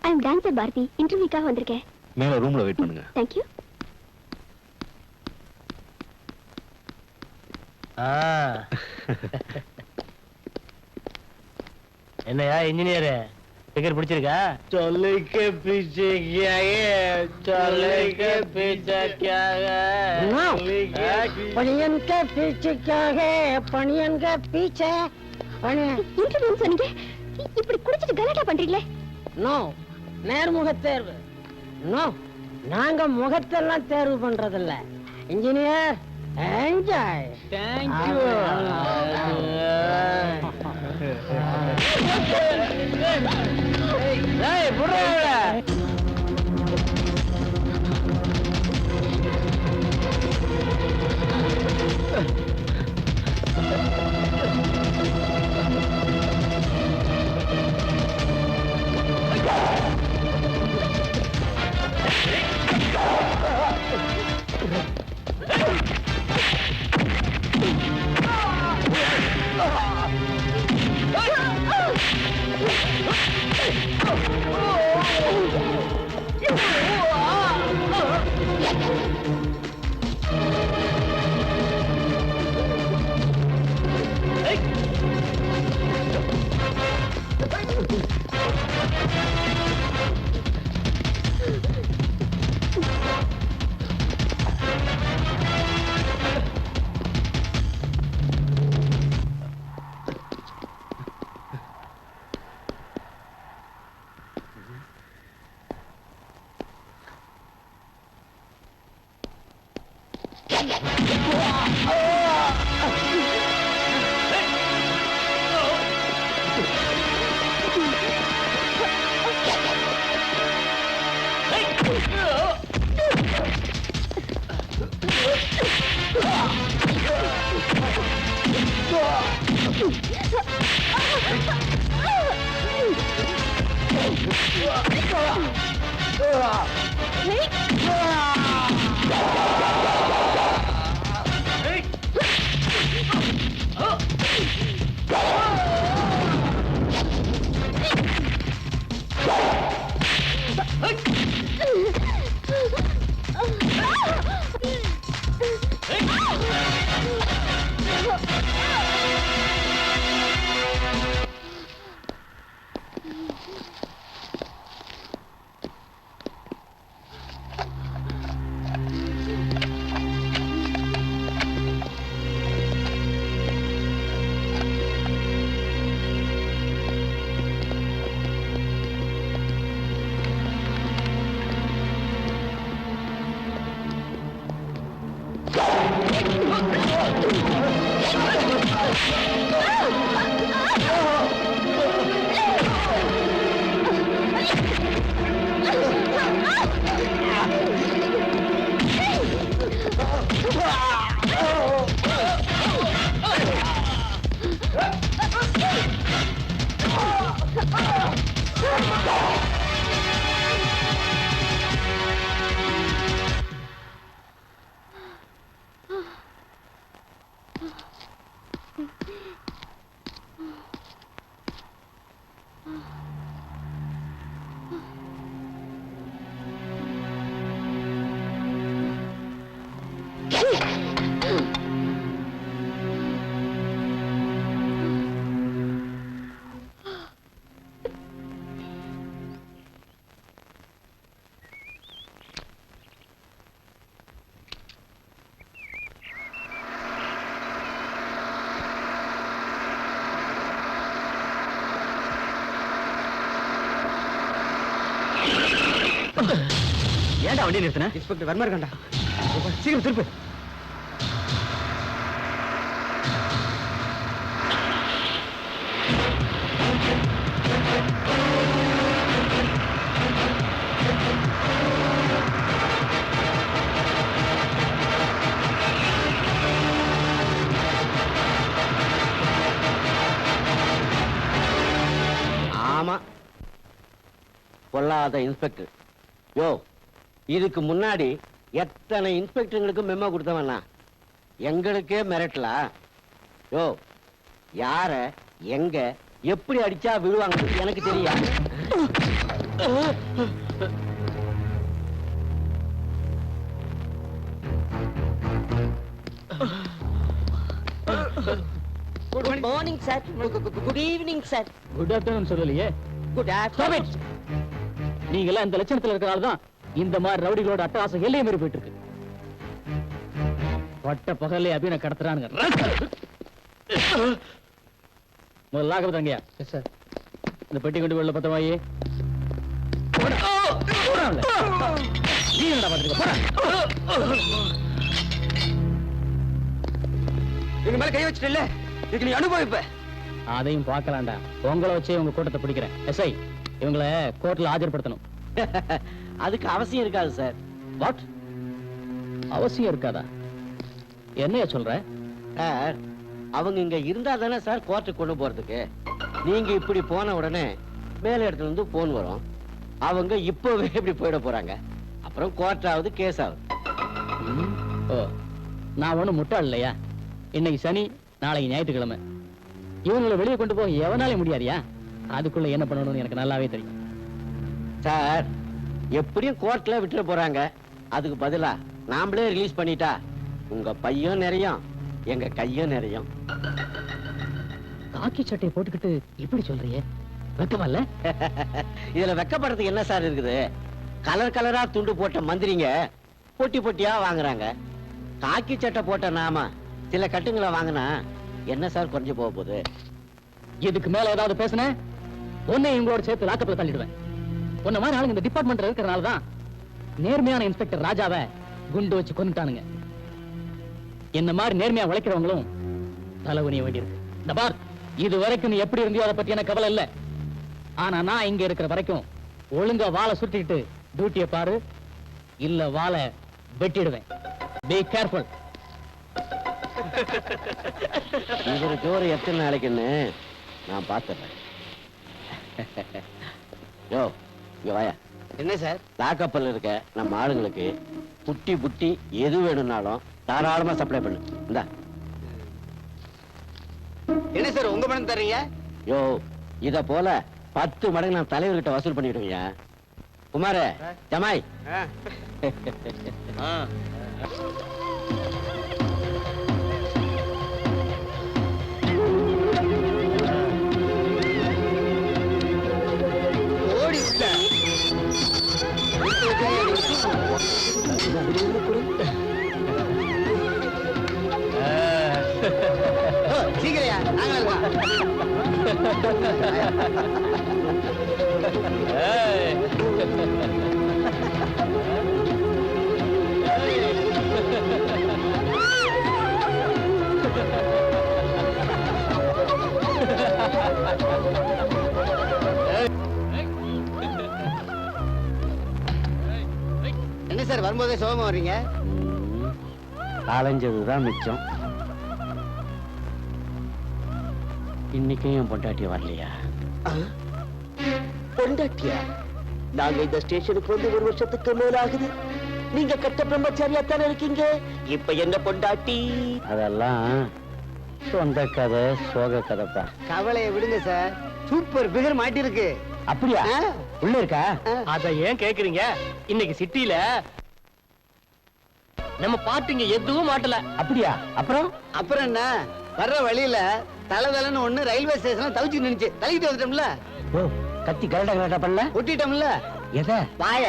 ஐ அம் டான்சர் பாரதி, இன்டர்வியூக்காக வந்திருக்கேன். மேல ரூம்ல வெயிட் பண்ணுங்க. Thank you. என்னையா இன்ஜினியர் டிக்கெட் பிடிச்சிருக்கா? சொல்லுக்கு பீச்சே क्या है சொல்லுக்கு பீச்சே क्या है பனியன் के पीछे क्या है பனியன் के पीछे இன்டர்வியூ சொன்னீங்க, இப்படி குடிச்சிட்டு கலாட்டா பண்றீங்களே? நோ நேர்முக தேர்வு. நோ நாங்க முகத்தெல்லாம் தேர்வு பண்றதில்ல. Engineer enjoy. தேங்க்யூ. ஏய் புறவுல ஏன்டா வண்டி நிறுத்தின? இன்ஸ்பெக்டர் வர்மா இருக்காண்டா. சீக்கிரம் திருப்பு. ஆமா, பொல்லாத இன்ஸ்பெக்டர். யோ, இதுக்கு முன்னாடி எத்தனை இன்ஸ்பெக்டர்களுக்கு மெமோ கொடுத்தவனா? எங்களுக்கே மிரட்டலா? யோ, யார எங்க எப்படி அடிச்சா விழுவாங்கன்னு எனக்கு தெரியும். Good morning sir. Good evening sir. Good afternoon சொல்லலையே. Good afternoon. நீங்க எல்லாம் இந்த லட்சணத்துல இருக்கனால தான் இந்த மாதிரி ரவுடிகளோட அட்டகாசம் எல்லையை மீறி போயிட்டு இருக்கு. பட்ட பகல்லே அபின கடத்துறானுங்க. முதல்ல ஆகப்பதாங்கயா. சார். இந்த பெட்டி கொண்டு வெளில பத்திரமாயி. நீ என்னடா பாத்துக்க போற? எங்க மேல கை வச்சிட்டல, இதுக்கு நீ அனுபவிப்ப. அதையும் பார்க்கலாம்டா. உங்களை வச்சே உங்க கூட்டத்தை பிடிக்கிறேன். எஸ்ஐ, இவங்களை கோர்ட்ல ஆஜர்படுத்தணும். அதுக்கு அவசியம் இருக்காது சார். வாட்? அவசியம் இருக்காதா? என்னைய சொல்ற? சார், அவங்க இங்க இருந்தா தானே சார் கோர்ட்டுக்கு கொண்டு போறதுக்கு. நீங்க இப்படி போன உடனே மேல இடத்துல இருந்து போன் வரும். அவங்க இப்பவே இப்படி போயிட போறாங்க. அப்புறம் கோர்ட் ஆகுது, கேஸ் ஆகுது. ஓ, நான் ஒண்ணும் முட்டாள் இல்லையா? இன்னைக்கு சனி, நாளைக்கு ஞாயிற்றுக்கிழமை. இவங்களை வெளியே கொண்டு போக எவனாலே முடியாதியா? அதுக்குள்ள என்ன பண்ணணும்னு எனக்கு நல்லாவே தெரியும். சார், எப்படியும் கோர்ட்ல விட்டுற போறாங்க. அதுக்கு பதிலா நாமளே ரிலீஸ் பண்ணிட்டா உங்க பையும் நிறையும், எங்க கையும் நிறையும். காக்கி சட்டையை போட்டுக்கிட்டு இப்படி சொல்றியே, வெக்கமா இல்ல? இதுல வெக்கப்படுறதுக்கு என்ன சார் இருக்குது? கலர் கலரா துண்டு போட்ட மந்திரிங்க பொட்டி பொட்டியா வாங்குறாங்க. காக்கி சட்டை போட்ட நாம சில கட்டுங்களை வாங்கினா என்ன சார் குறைஞ்சு போக போகுது? இதுக்கு மேல ஏதாவது பேசுன உன்னை இவங்களோட சேர்த்து லாக்கப்ல தள்ளிடுவேன். உன்ன மாதிரி ஆளுங்க இந்த டிபார்ட்மெண்ட்ல இருக்கிறனால தான் நேர்மையான இன்ஸ்பெக்டர் ராஜாவை குண்டு வச்சு கொன்னுட்டானுங்க. என்ன மாதிரி நேர்மையா உழைக்கிறவங்களும் தலைவனிய வேண்டியிருக்கு. இந்த பார், இது வரைக்கும் நீ எப்படி இருந்தியோ அதை பத்தி எனக்கு கவலை இல்ல. ஆனா நான் இங்க இருக்கிற வரைக்கும் ஒழுங்கா வாளை சுட்டிட்டு டியூட்டியை பாரு, இல்ல வாளை வெட்டிடுவேன். Be careful. இவரு ஜோறு எத்தனை நாளைக்குன்னு நான் பாத்துறேன். யோ, இங்க வாயா. என்ன சார்? லாக்கப்பல்ல இருக்க நம்ம ஆளுங்களுக்கு புட்டி புட்டி எது வேணும்னாலும் தாராளமா சப்ளை பண்ணு. இந்தா. என்ன சார் உங்க பணம் தர்றீங்க? யோ, இத போல 10 மடங்கு நான் தலைவர்கிட்ட வசூல் பண்ணிடுவீங்க. குமார, ஜமாய். சீக்கிரையா, நாங்க என்ன சார் வரும்போதே சோகமா வர்றீங்க? காலஞ்சதுதான் மிச்சம். இன்னைக்கும் என் பொண்டாட்டி வரலையா? பொண்டாட்டியா? நாங்க இந்த ஸ்டேஷனுக்கு வந்து 1 வருஷத்துக்கு மேல ஆகுது. நீங்க கட்ட பிரம்மச்சாரியா தானே இருக்கீங்க. இப்ப என்ன பொண்டாட்டி? அதெல்லாம் சொந்த கதை, சோக கதைப்பா. கவலையை விடுங்க சார். Super figure மாட்டிருக்கு. அப்படியா? உள்ள இருக்கா? அத ஏன் கேக்குறீங்க? இன்னைக்கு சிட்டில நம்ம பாட்டுங்க எதுவும் மாட்டல. அப்படியா? அப்புறம் அப்புறம் என்ன, வர்ற வழியில தலதலன்னு ஒண்ணு ரயில்வே ஸ்டேஷன்ல தவிச்சு நின்னுச்சு. தள்ளிட்டு வந்துட்டோம்ல, ஓ, கத்தி கரடா கரடா பண்ணல, ஒட்டிட்டோம்ல. எதை? வாய.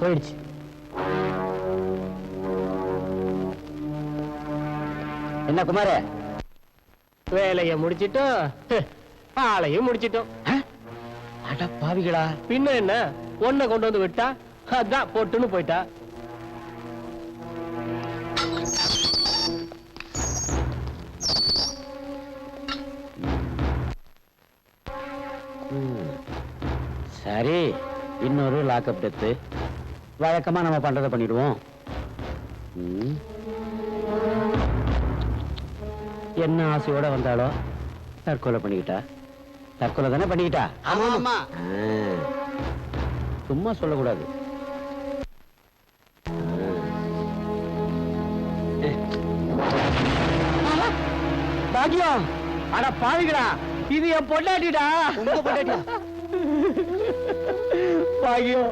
போயிடுச்சு. என்ன குமார, வேலைய முடிச்சிட்டோம், ஆளையும் முடிச்சிட்டோம். அட பாவிகளா! பின்ன என்ன, ஒன்ன கொண்டு வந்து விட்டா அதான் போட்டுன்னு போயிட்டா. சரி, இன்னொரு லாக்அப் டெத்து. வழக்கமா நம்ம பண்றதை பண்ணிடுவோம். என்ன ஆசையோட வந்தாலோ தற்கொலை பண்ணிக்கிட்டா. தற்கொலை தானே பண்ணிக்கிட்டா? ஆமா ஆமா. சும்மா சொல்லக்கூடாது. பாக்கியம், அட பாவிகளா, இது என் பொண்டாட்டிடா. உங்க பொண்டாட்டியா? பாக்கியம்,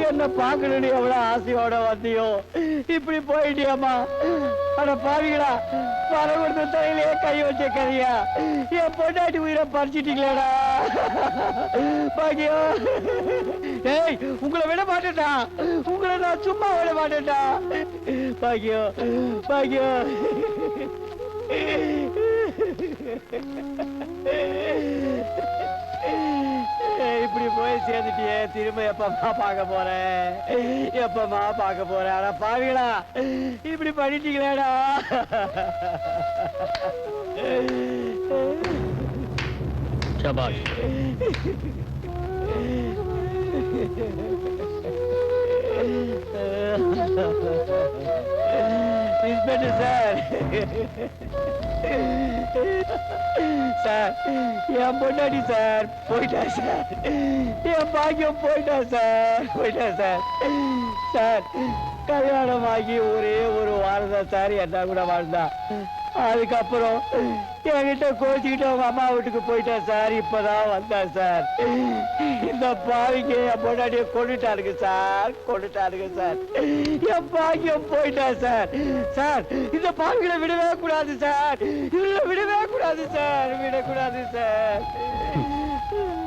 என்ன பாக்கணும்னு எவ்வளவு ஆசையோட வந்தியோ, இப்படி போயிட்டியாமா. அட பாவிகளா, பரவடுத்த தலையிலேயே கை வச்ச கதையா, என் பொண்டாட்டி உயிரை பறிச்சிட்டீங்களேடா. பாக்கியம், ஏய், உங்களை விட மாட்டேன்டா, உங்களை நான் சும்மா விட மாட்டேன்டா. பாக்கியம், பாக்கியம். இப்படி போய் சேர்ந்துட்டியே, திரும்ப எப்பமா பார்க்க போறேன், எப்பமா பார்க்க போறேன். ஆனா பாவிகளா, இப்படி பண்ணிட்டீங்களேடா. சபாஷ். இன்ஸ்பெக்டர் சார், சார், என் பொண்டாட்டி சார் போயிட்டா சார், என் பாக்கியம் போயிட்டா சார், போயிட்டா சார். சார், கல்யாணம் ஆகி ஒரே ஒரு வாரம் தான் சார் என்ன கூட வாழ்ந்தா. அதுக்கப்புறம் என்கிட்ட கோச்சிக்கிட்டு அவங்க அம்மா வீட்டுக்கு போயிட்டா சார். இப்பதான் வந்தா சார். இந்த பாவிக்கு என் பொண்டாட்டிய கொண்டுட்டாருங்க சார், கொண்டுட்டாருங்க சார். என் பாக்கியம் போயிட்டா சார். சார், இந்த பாவிகளை விடவே கூடாது சார், இதுல விடவே கூடாது சார், விடக்கூடாது சார்.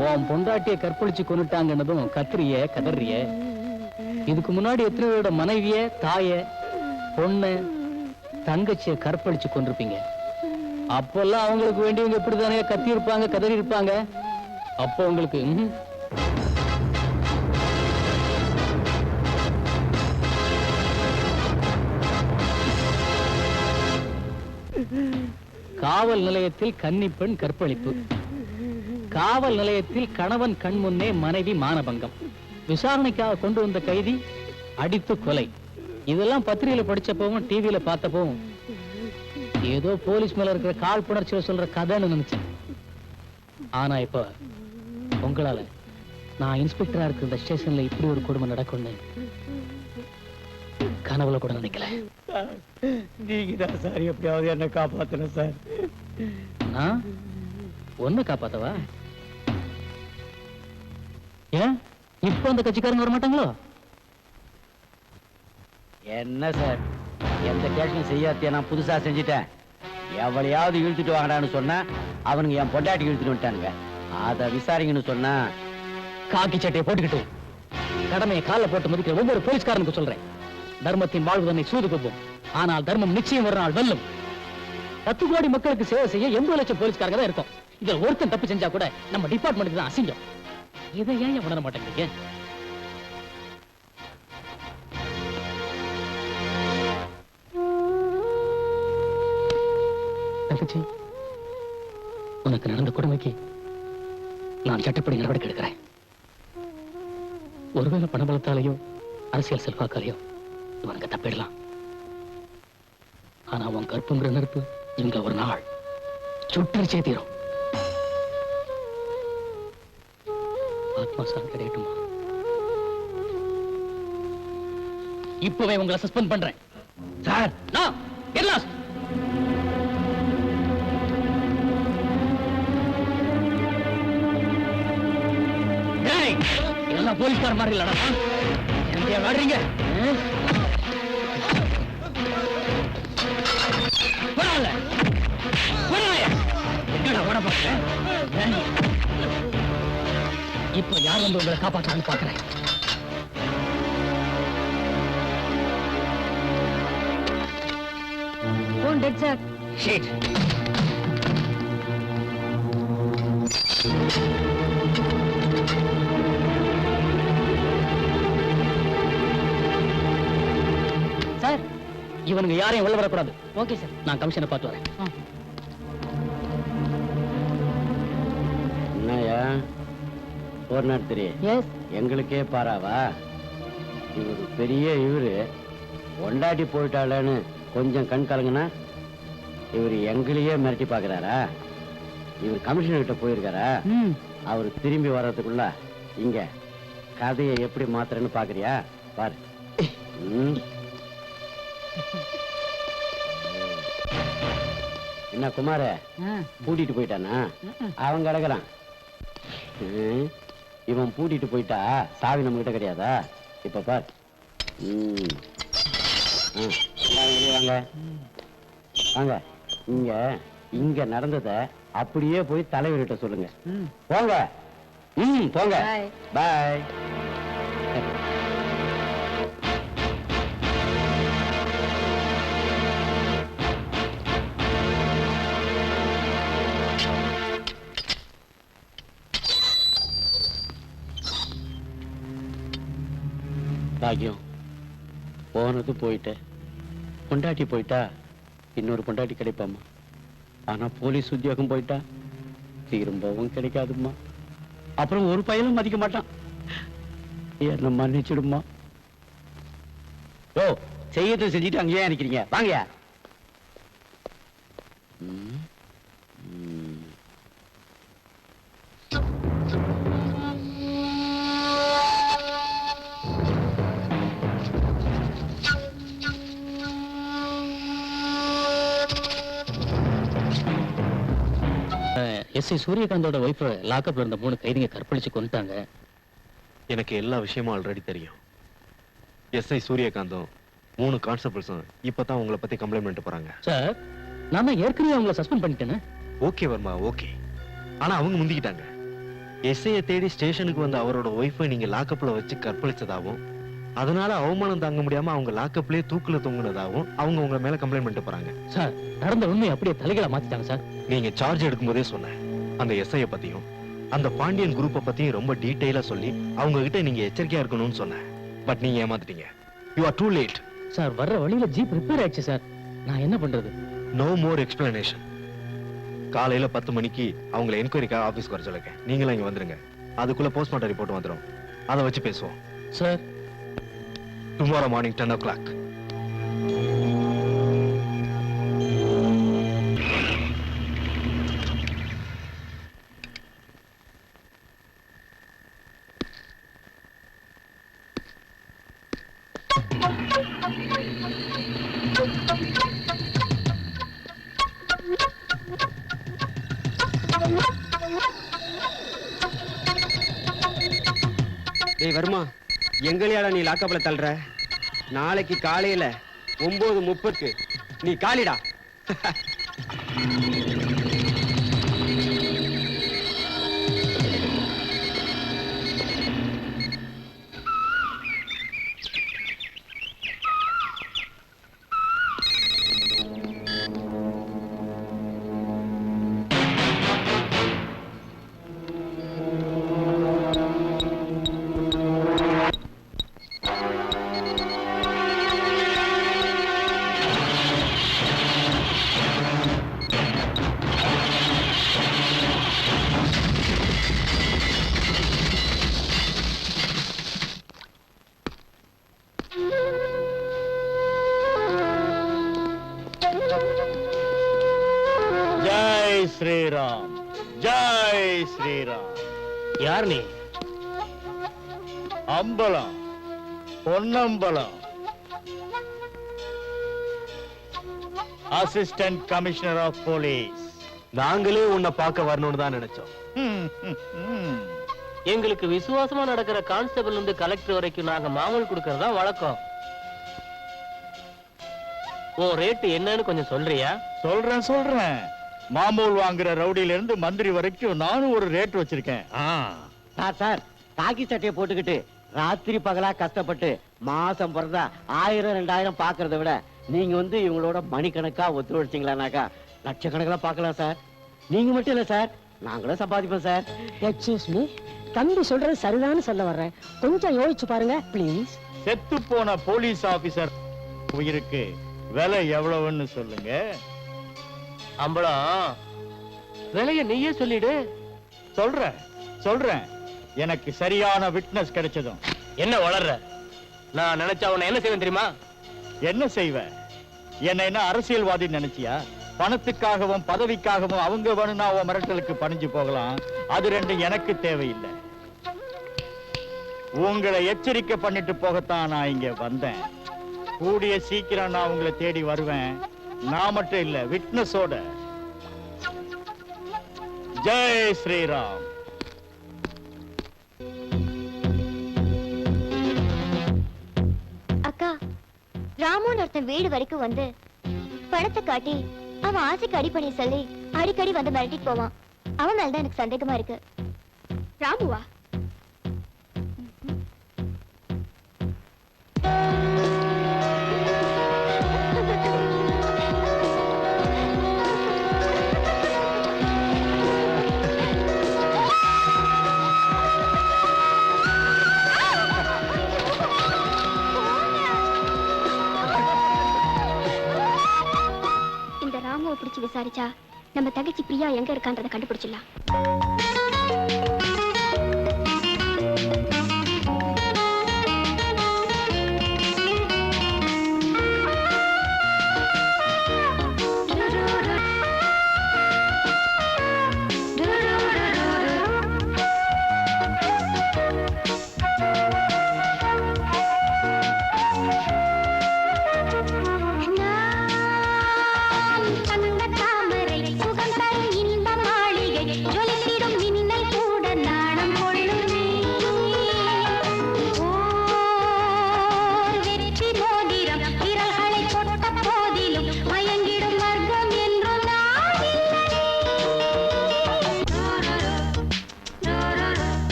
உன் பொண்டாட்டிய கற்பழிச்சு கொண்டுட்டாங்கன்னதும் கத்திரிய கதறிய. இதுக்கு முன்னாடி எத்தனை பேரோட மனைவிய, தாய, பொண்ணு, தங்கச்சிய கற்பழிச்சு கொண்டிருப்பீங்க. அப்பெல்லாம் அவங்களுக்கு வேண்டியவங்க இப்படித்தானே கத்தி இருப்பாங்க, கதறி இருப்பாங்க. அப்போ உங்களுக்கு காவல் நிலையத்தில் கன்னிப்பெண் கற்பழிப்பு, காவல் நிலையத்தில் கணவன் கண் முன்னே மனைவி மானபங்கம், விசாரணைக்காக கொண்டு வந்த கைதி அடித்து கொலை. இதெல்லாம் பத்திரிகையில படிச்சப்பவும் டிவியில பார்த்தப்பவும் ஏதோ போலீஸ் மேல இருக்கிற காழ்ப்புணர்ச்சியில சொல்ற கதைன்னு நினைச்சேன். ஆனா இப்ப உங்களால நான் இன்ஸ்பெக்டரா இருக்கிற இந்த ஸ்டேஷன்ல இப்படி ஒரு கொடுமை நடக்கும்னு கனவுல கூட நினைக்கல. நீங்க தான் சார் எப்படியாவது என்ன காப்பாத்தணும் சார். நான் ஒன்ன காப்பாத்தவா? ஏன் இப்ப அந்த கட்சிக்காரங்க வர மாட்டாங்களோ? என்ன சார், எந்த கேஷும் செய்யாத்திய நான் புதுசா செஞ்சுட்டேன். எவளையாவது இழுத்துட்டு வாங்கடான்னு சொன்னா அவனுங்க என் பொண்டாட்டி இழுத்துட்டு வந்துட்டானுங்க. அதை விசாரிங்கன்னு சொன்னா காக்கி சட்டையை போட்டுக்கிட்டு கடமையை கால போட்டு மதிக்கிற ஒவ்வொரு போலீஸ்காரனுக்கு சொல்றேன், தர்மத்தின் வாழ்வு தன்னை சூது கொப்போம், ஆனால் தர்மம் நிச்சயம் ஒரு நாள் வெல்லும். 10 கோடி மக்களுக்கு சேவை செய்ய 80 லட்சம் போலீஸ்காரங்க தான் இருக்கும். இதுல ஒருத்தன் தப்பு செஞ்சா கூட நம்ம டிபார்ட்மெண்ட்டுக்கு தான் அசிங்கம். இதை ஏன் உணர மாட்டேங்கிறீங்க? தங்கச்சி, உனக்கு நடந்த கொடுமைக்கு நான் சட்டப்படி நடவடிக்கை எடுக்கிறேன். ஒருவேளை பணபலத்தாலேயோ அரசியல் செல்வாக்காலேயோ இவனுக்கு தப்பிடலாம். ஆனா உன் கற்புங்கிற நெருப்பு இவங்க ஒரு நாள் சுட்டரிச்சே தீரும். ஆத்மா சாந்தி கிடையட்டுமா? இப்பவே உங்களை சஸ்பெண்ட் பண்றேன். சார், நான் get lost. டேய், இதெல்லாம் போலீஸ்கார மாதிரி இல்லடா. எங்க வாடுறீங்க? போடாத, போடாத. எங்கடா ஓட பார்க்கிறேன்? இப்ப யார் வந்து உங்களை காப்பாற்றான்னு பார்க்கிறேன். Wounded, sir. Shit. சார், இவனுங்க யாரையும் உள்ள வரக்கூடாது. ஓகே சார், நான் கமிஷனை பார்த்து வரேன். என்னையா ஒரு நடத்துறி எங்களுக்கே பாராவா? இவரு பெரிய இவரு ஒண்டாட்டி போயிட்டாளேன்னு கொஞ்சம் கண் கலங்குனா இவர் எங்களையே மிரட்டி பாக்குறாரா? இவர் கமிஷனர் கிட்ட போயிருக்காரா? அவர் திரும்பி வர்றதுக்குள்ள இங்க கதையை எப்படி மாத்துறேன்னு பாக்குறியா? பாரு. என்ன குமார பூட்டிட்டு போயிட்டானா? அவன் கிடக்குறான். இவன் பூட்டிட்டு போயிட்டா சாவி நம்ம கிட்ட கிடையாதா? இப்ப பார். வாங்க வாங்க. இங்க இங்க நடந்தத அப்படியே போய் தலைவர்கிட்ட சொல்லுங்க. போங்க. போங்க. பாய். பாக்கியம், போனது போயிட்ட. பொண்டாட்டி போயிட்டா இன்னொரு பொண்டாட்டி கிடைப்பாமா. ஆனா போலீஸ் உத்தியோகம் போயிட்டா திரும்பவும் கிடைக்காதுமா. அப்புறம் ஒரு பையனும் மதிக்க மாட்டான். என்ன மன்னிச்சிடுமா. ஓ, செய்யறது செஞ்சுட்டு அங்கேயே நிக்கிறீங்க. வாங்கயா. எஸ்ஐ சூரியகாந்தோட ஒய்ஃப் லாக்அப்ல இருந்த 3 கைதிங்க கற்பழிச்சு கொண்டுட்டாங்க. எனக்கு எல்லா விஷயமும் ஆல்ரெடி தெரியும். எஸ்ஐ சூரியகாந்தும் 3 கான்ஸ்டபிள்ஸும் இப்பதான் உங்களை பத்தி கம்ப்ளைண்ட் பண்ணிட்டு போறாங்க. சார், நான் ஏற்கனவே அவங்கள சஸ்பெண்ட் பண்ணிட்டேன். Okay Varma, okay. ஆனா அவங்க முந்திக்கிட்டாங்க. எஸ்ஐயை தேடி ஸ்டேஷனுக்கு வந்த அவரோட ஒய்ஃபை நீங்க லாக்அப்ல வச்சு கற்பழிச்சதாகவும், அதனால அவமானம் தாங்க முடியாம அவங்க லாக்அப்லயே தூக்குல தொங்குனதாகவும் அவங்க உங்க மேல கம்ப்ளைண்ட் பண்ணிட்டு போறாங்க. சார், நடந்த உண்மையை அப்படியே தலைகளை மாத்திட்டாங்க சார். நீங்க சார்ஜ் எடுக்கும் போதே சொன்னேன், அந்த எஸ்ஐயை பத்தியும் அந்த பாண்டியன் குரூப்பை பத்தியும் ரொம்ப டீடைலா சொல்லி அவங்க கிட்ட நீங்க எச்சரிக்கையா இருக்கணும்னு சொன்னேன். பட் நீங்க ஏமாத்திட்டீங்க. You are too late. Sir, வர்ற வழியில ஜீப் ரிப்பேர் ஆயிடுச்சு சார். நான் என்ன பண்றது? No more explanation. காலையில 10 மணிக்கு அவங்களை என்கொயரிக்காக ஆபீஸ்க்கு வர சொல்லுங்க. நீங்களும் இங்க வந்துருங்க. அதுக்குள்ள போஸ்ட்மார்ட்டம் ரிப்போர்ட் வந்துடும். அதை வச்சு பேசுவோம். Sir, tomorrow morning 10 o'clock. டேய் வர்மா, எங்களையாடா நீ லாக்கப்ல தள்ளுற? நாளைக்கு காலையில 9:30 நீ காலிடா. ஸ்ரீராம், ஜெய் ஸ்ரீராம். யார் நீ? Ambalam, Ponnambalam, assistant commissioner of police. நாங்களே உன்னை பார்க்க வரணும்னு தான் நினைச்சோம். எங்களுக்கு விசுவாசமா நடக்கிற கான்ஸ்டபிள் இருந்து கலெக்டர் வரைக்கும் நாங்க மாமூல் கொடுக்கறதா வழக்கம். ஓ ரேட்டு என்னன்னு கொஞ்சம் சொல்றியா? சொல்றேன். மாமூல் வாங்குற ரவுடியில இருந்து மந்திரி வரைக்கும் நானும் ஒரு ரேட் வச்சிருக்கேன். சார், காக்கி சட்டையை போட்டுக்கிட்டு ராத்திரி பகலா கஷ்டப்பட்டு மாசம் பிறந்தா 1000-2000 பாக்குறத விட நீங்க வந்து இவங்களோட மணிக்கணக்கா ஒத்துழைச்சிங்களானாக்கா லட்சக்கணக்கில் பார்க்கலாம் சார். நீங்க மட்டும் இல்ல சார், நாங்களும் சம்பாதிப்போம் சார். எக்ஸ்கியூஸ் மீ, தம்பி சொல்றது சரிதான்னு சொல்ல வர்றேன். கொஞ்சம் யோசிச்சு பாருங்க ப்ளீஸ். செத்து போன போலீஸ் ஆபீசர் உயிருக்கு விலை எவ்வளவுன்னு சொல்லுங்க. அம்பலம், விலைய நீயே சொல்லிடு. சொல்றேன். எனக்கு சரியான விட்னஸ் கிடைச்சதும். என்ன வளர்ற? நான் நினைச்சா உன்னை என்ன செய்வேன் தெரியுமா? என்ன செய்வ? என்ன அரசியல்வாதி நினைச்சியா? பணத்துக்காகவும் பதவிக்காகவும் அவங்க வேணும்னா உன் மிரட்டலுக்கு பணிஞ்சு போகலாம். அது ரெண்டும் எனக்கு தேவையில்லை. உங்களை எச்சரிக்கை பண்ணிட்டு போகத்தான் நான் இங்க வந்தேன். கூடிய சீக்கிரம் நான் உங்களை தேடி வருவேன். நான் மட்டும் இல்ல, விட்னஸோட. ஜெய் ஸ்ரீராம். அக்கா, ராமுன்னு ஒருத்தன் வீடு வரைக்கும் வந்து பணத்தை காட்டி அவன் ஆசைக்கு அடிப்பணி சொல்லி அடிக்கடி வந்து மிரட்டிட்டு போவான். அவன் மேலதான் எனக்கு சந்தேகமா இருக்கு. ராமுவா? இந்த ராமுவை பிடிச்சு விசாரிச்சா நம்ம தங்கச்சி பிரியா எங்க இருக்கான்றதை கண்டுபிடிச்சிடலாம்.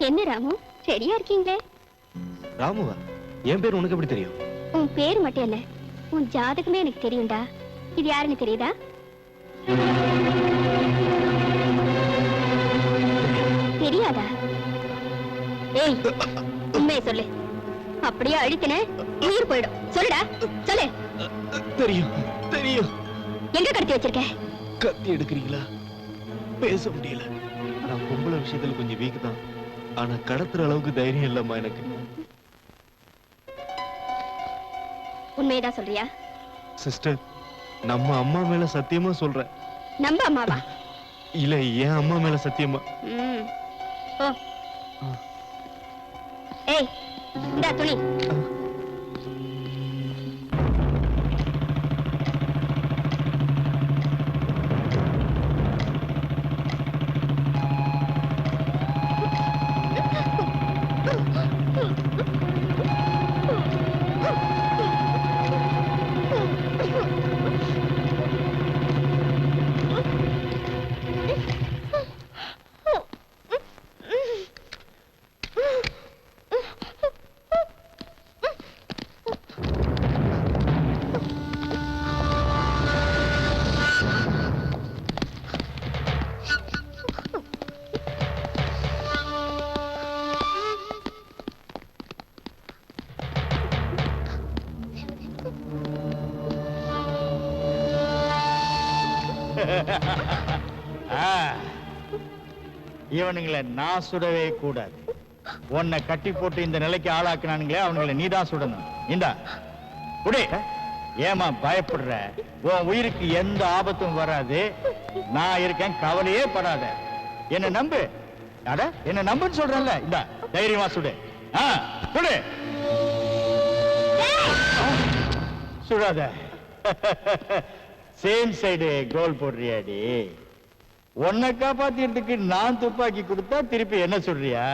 என்ன ராமு, ரெடியா இருக்கீங்களே? ராமுவா? என் பேர் உனக்கு எப்படி தெரியும்? உன் பேர் மட்டும் இல்ல, உன் ஜாதகமே எனக்கு தெரியும்டா. இது யாருன்னு தெரியுதா? தெரியாதா? ஏய், உண்மையை சொல்லு. அப்படியே அழுத்தின உயிர் போயிடும். சொல்லுடா, சொல்லு. தெரியும் தெரியும். எங்க கடத்தி வச்சிருக்க? கத்தி எடுக்கிறீங்களா? பேச முடியல. நான் பொம்பளை விஷயத்துல கொஞ்சம் வீக் தான். ஆனா கடத்துற அளவுக்கு தைரியம் இல்லம்மா எனக்கு. உண்மையதான் சொல்றியா? சிஸ்டர், நம்ம அம்மா மேல சத்தியமா சொல்றேன். நம்ப அம்மாவா? இல்ல, என் அம்மா மேல சத்தியமா. ஓ. ஏய், இந்தா துணி. இவனுங்களை நான் சுடவே கூடாது. உன்னை கட்டி போட்டு இந்த நிலைக்கு ஆளாக்குனானுங்களே, அவனுங்களை நீதான் சுடணும். இந்தா குடி. ஏமா பயப்படுற? உன் உயிருக்கு எந்த ஆபத்தும் வராது. நான் இருக்கேன், கவலையே படாத. என்ன நம்பு. அட, என்ன நம்புன்னு சொல்றேன்ல. இந்தா தைரியமா சுடு. சுடு. சுடாத. சேம் சைடு கோல் போடுறியாடி? உன்னை காப்பாத்திறதுக்கு நான் துப்பாக்கி கொடுத்தா திருப்பி என்ன சொல்றியா?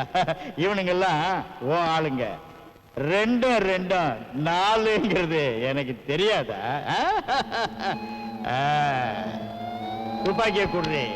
இவனுங்கெல்லாம் ஓ ஆளுங்க. ரெண்டும் ரெண்டும் நாலுங்கிறது எனக்கு தெரியாதா? துப்பாக்கிய குடுறி.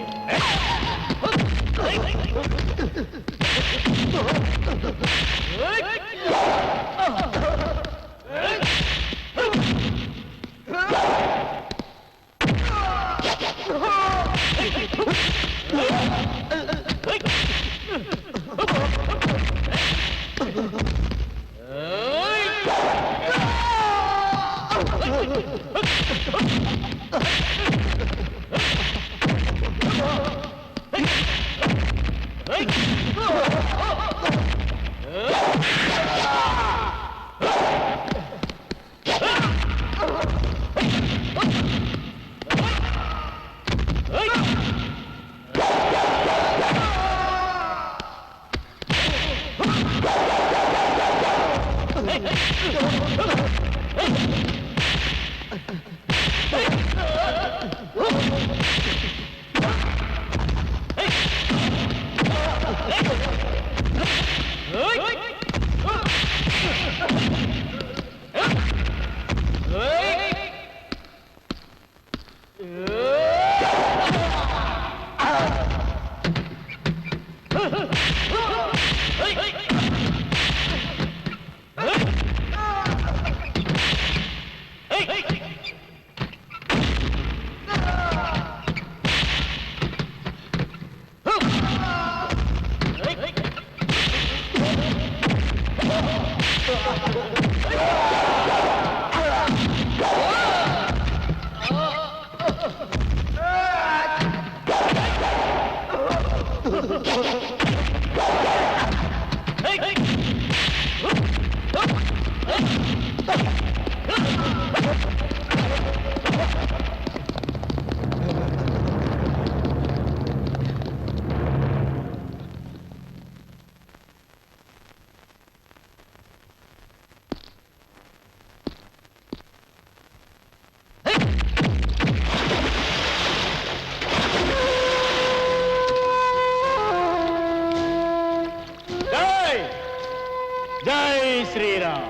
ஜெய் ஸ்ரீராம்.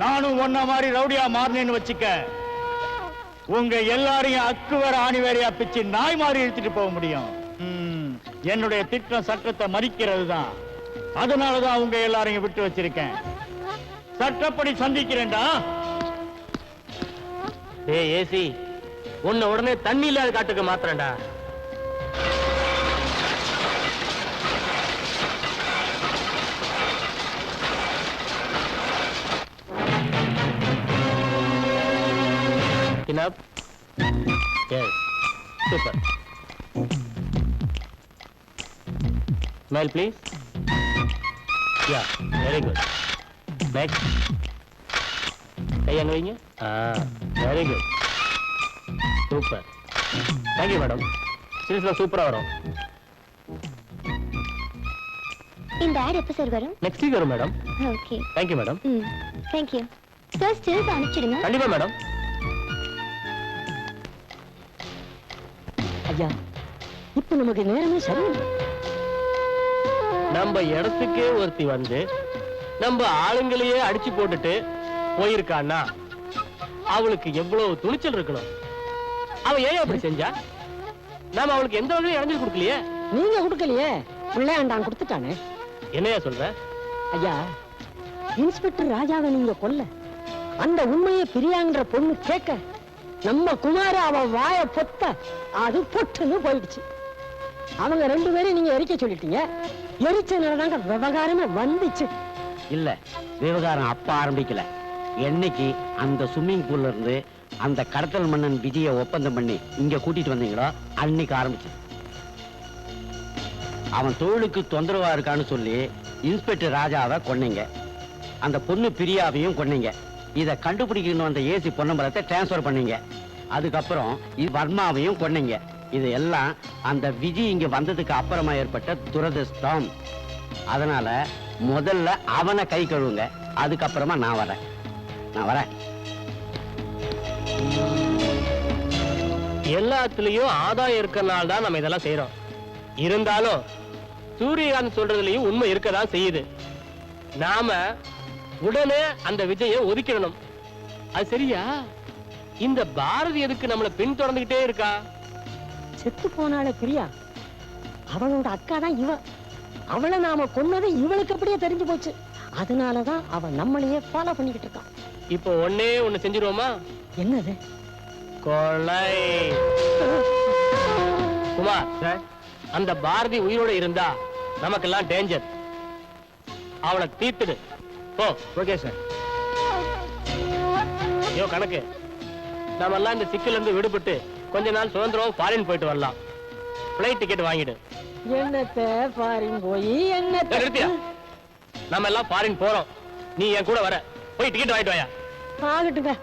நானும் ஒன்ன மாதிரி ரவுடியா மாறினேன்னு வச்சுக்க, உங்க எல்லாரையும் அக்குவர ஆணிவேரையா பிச்சு நாய் மாதிரி இழுத்துட்டு போக முடியும். என்னுடைய திட்டம் சட்டத்தை மதிக்கிறது தான். அதனாலதான் உங்க எல்லாரையும் விட்டு வச்சிருக்கேன். சட்டப்படி சந்திக்கிறேன்டா. ஏசி, உன்னை உடனே தண்ணி இல்லாத காட்டுக்கு மாத்திரண்டா. Enough? Yes. Super. Smile, please. Yeah, very good. Next. கையை வைங்க. Very good. Super. Thank you, madam. சீரியஸ்லாம் சூப்பரா வரும். இந்த ஆட் எப்ப சார் வரும்? நெக்ஸ்ட் வீக் வரும் madam. Okay. Thank you, madam. Thank you. Sir stills அனுப்பிச்சிடுங்க. கண்டிப்பா மேடம். ஐயா இப்ப நமக்கு நேரமே சரியில்லை. நம்ம இடத்துக்கே ஒருத்தி வந்து நம்ம ஆளுங்களையே அடிச்சு போட்டுட்டு போயிருக்கான்னா அவளுக்கு எவ்வளவு துணிச்சல் இருக்கணும். அவ ஏன் அப்படி செஞ்சா? நாம அவளுக்கு எந்த வகையும் இறங்கி கொடுக்கலையே. நீங்க கொடுக்கலையே, பிள்ளையாண்டான் கொடுத்துட்டானே. என்னையா சொல்ற? ஐயா இன்ஸ்பெக்டர் ராஜாவை நீங்க கொல்ல, அந்த உண்மையை பிரியாங்கிற பொண்ணு கேட்க, நம்ம குமார அவ வாய பொத்த அது பொட்டுன்னு போயிடுச்சு. அவங்க 2 பேரும் நீங்க எரிக்க சொல்லிட்டீங்க. எரிச்சனாலதாங்க விவகாரமே வந்துச்சு. இல்ல, விவகாரம் அப்ப ஆரம்பிக்கல. என்னைக்கு அந்த ஸ்விம்மிங் பூல்ல இருந்து அந்த கடத்தல் மன்னன் விஜய ஒப்பந்தம் பண்ணி இங்க கூட்டிட்டு வந்தீங்களோ அன்னைக்கு ஆரம்பிச்சு. அவன் தொழிலுக்கு தொந்தரவா இருக்கான்னு சொல்லி இன்ஸ்பெக்டர் ராஜாவை கொன்னீங்க. அந்த பொண்ணு பிரியாவையும் கொன்னீங்க. இத கண்டுபிடிக்கணும் அந்த ஏசி பொன்னம்பலத்தை டிரான்ஸ்பர் பண்ணீங்க. அதுக்கப்புறம் வர்மாவையும் கொன்னீங்க. இது எல்லாம் அந்த விஜி இங்க வந்ததுக்கு அப்புறமா ஏற்பட்ட துரதிர்ஷ்டம். அதனால முதல்ல அவனை கை கழுவுங்க, அதுக்கப்புறமா நான் வரேன். எல்லாத்துலயும் ஆதாயம் இருக்கனால தான் நம்ம இதெல்லாம் செய்யறோம். இருந்தாலும் சூரியகாந்த் சொல்றதுலயும் உண்மை இருக்கதான் செய்யுது. நாம உடனே அந்த விஜயை ஒதுக்கிடணும். அது சரியா? இந்த பாரதி எதுக்கு நம்மள பின் தொடர்ந்துகிட்டே இருக்கா? செத்து போனால பிரியா, அவளோட அக்கா தான் இவ. அவளை நாம கொன்னது இவளுக்கு அப்படியே தெரிஞ்சு போச்சு. அதனாலதான் அவ நம்மளையே ஃபாலோ பண்ணிக்கிட்டு இருக்கான். இப்போ ஒண்ணே ஒண்ணு செஞ்சிருவோமா? என்னது? கொலை. குமார், அந்த பாரதி உயிரோட இருந்தா நமக்கெல்லாம் டேஞ்சர். அவளை தீர்த்துடு. ஓ, ஓகே சார். ஐயோ கணக்கு, நாம எல்லாம் இந்த சிக்கல்ல இருந்து விடுபட்டு கொஞ்ச நாள் சுதந்திரம் ஃபாரின் போயிட்டு வரலாம். ஃப்ளைட் டிக்கெட் வாங்கிடு. என்னத்தை ஃபாரின் போய் என்னத்தை? நிறுத்தியா? நம்ம எல்லாம் ஃபாரின் போறோம். நீ என் கூட வர. போய் டிக்கெட் வாங்கிட்டு வாயா. ஆகட்டுங்க.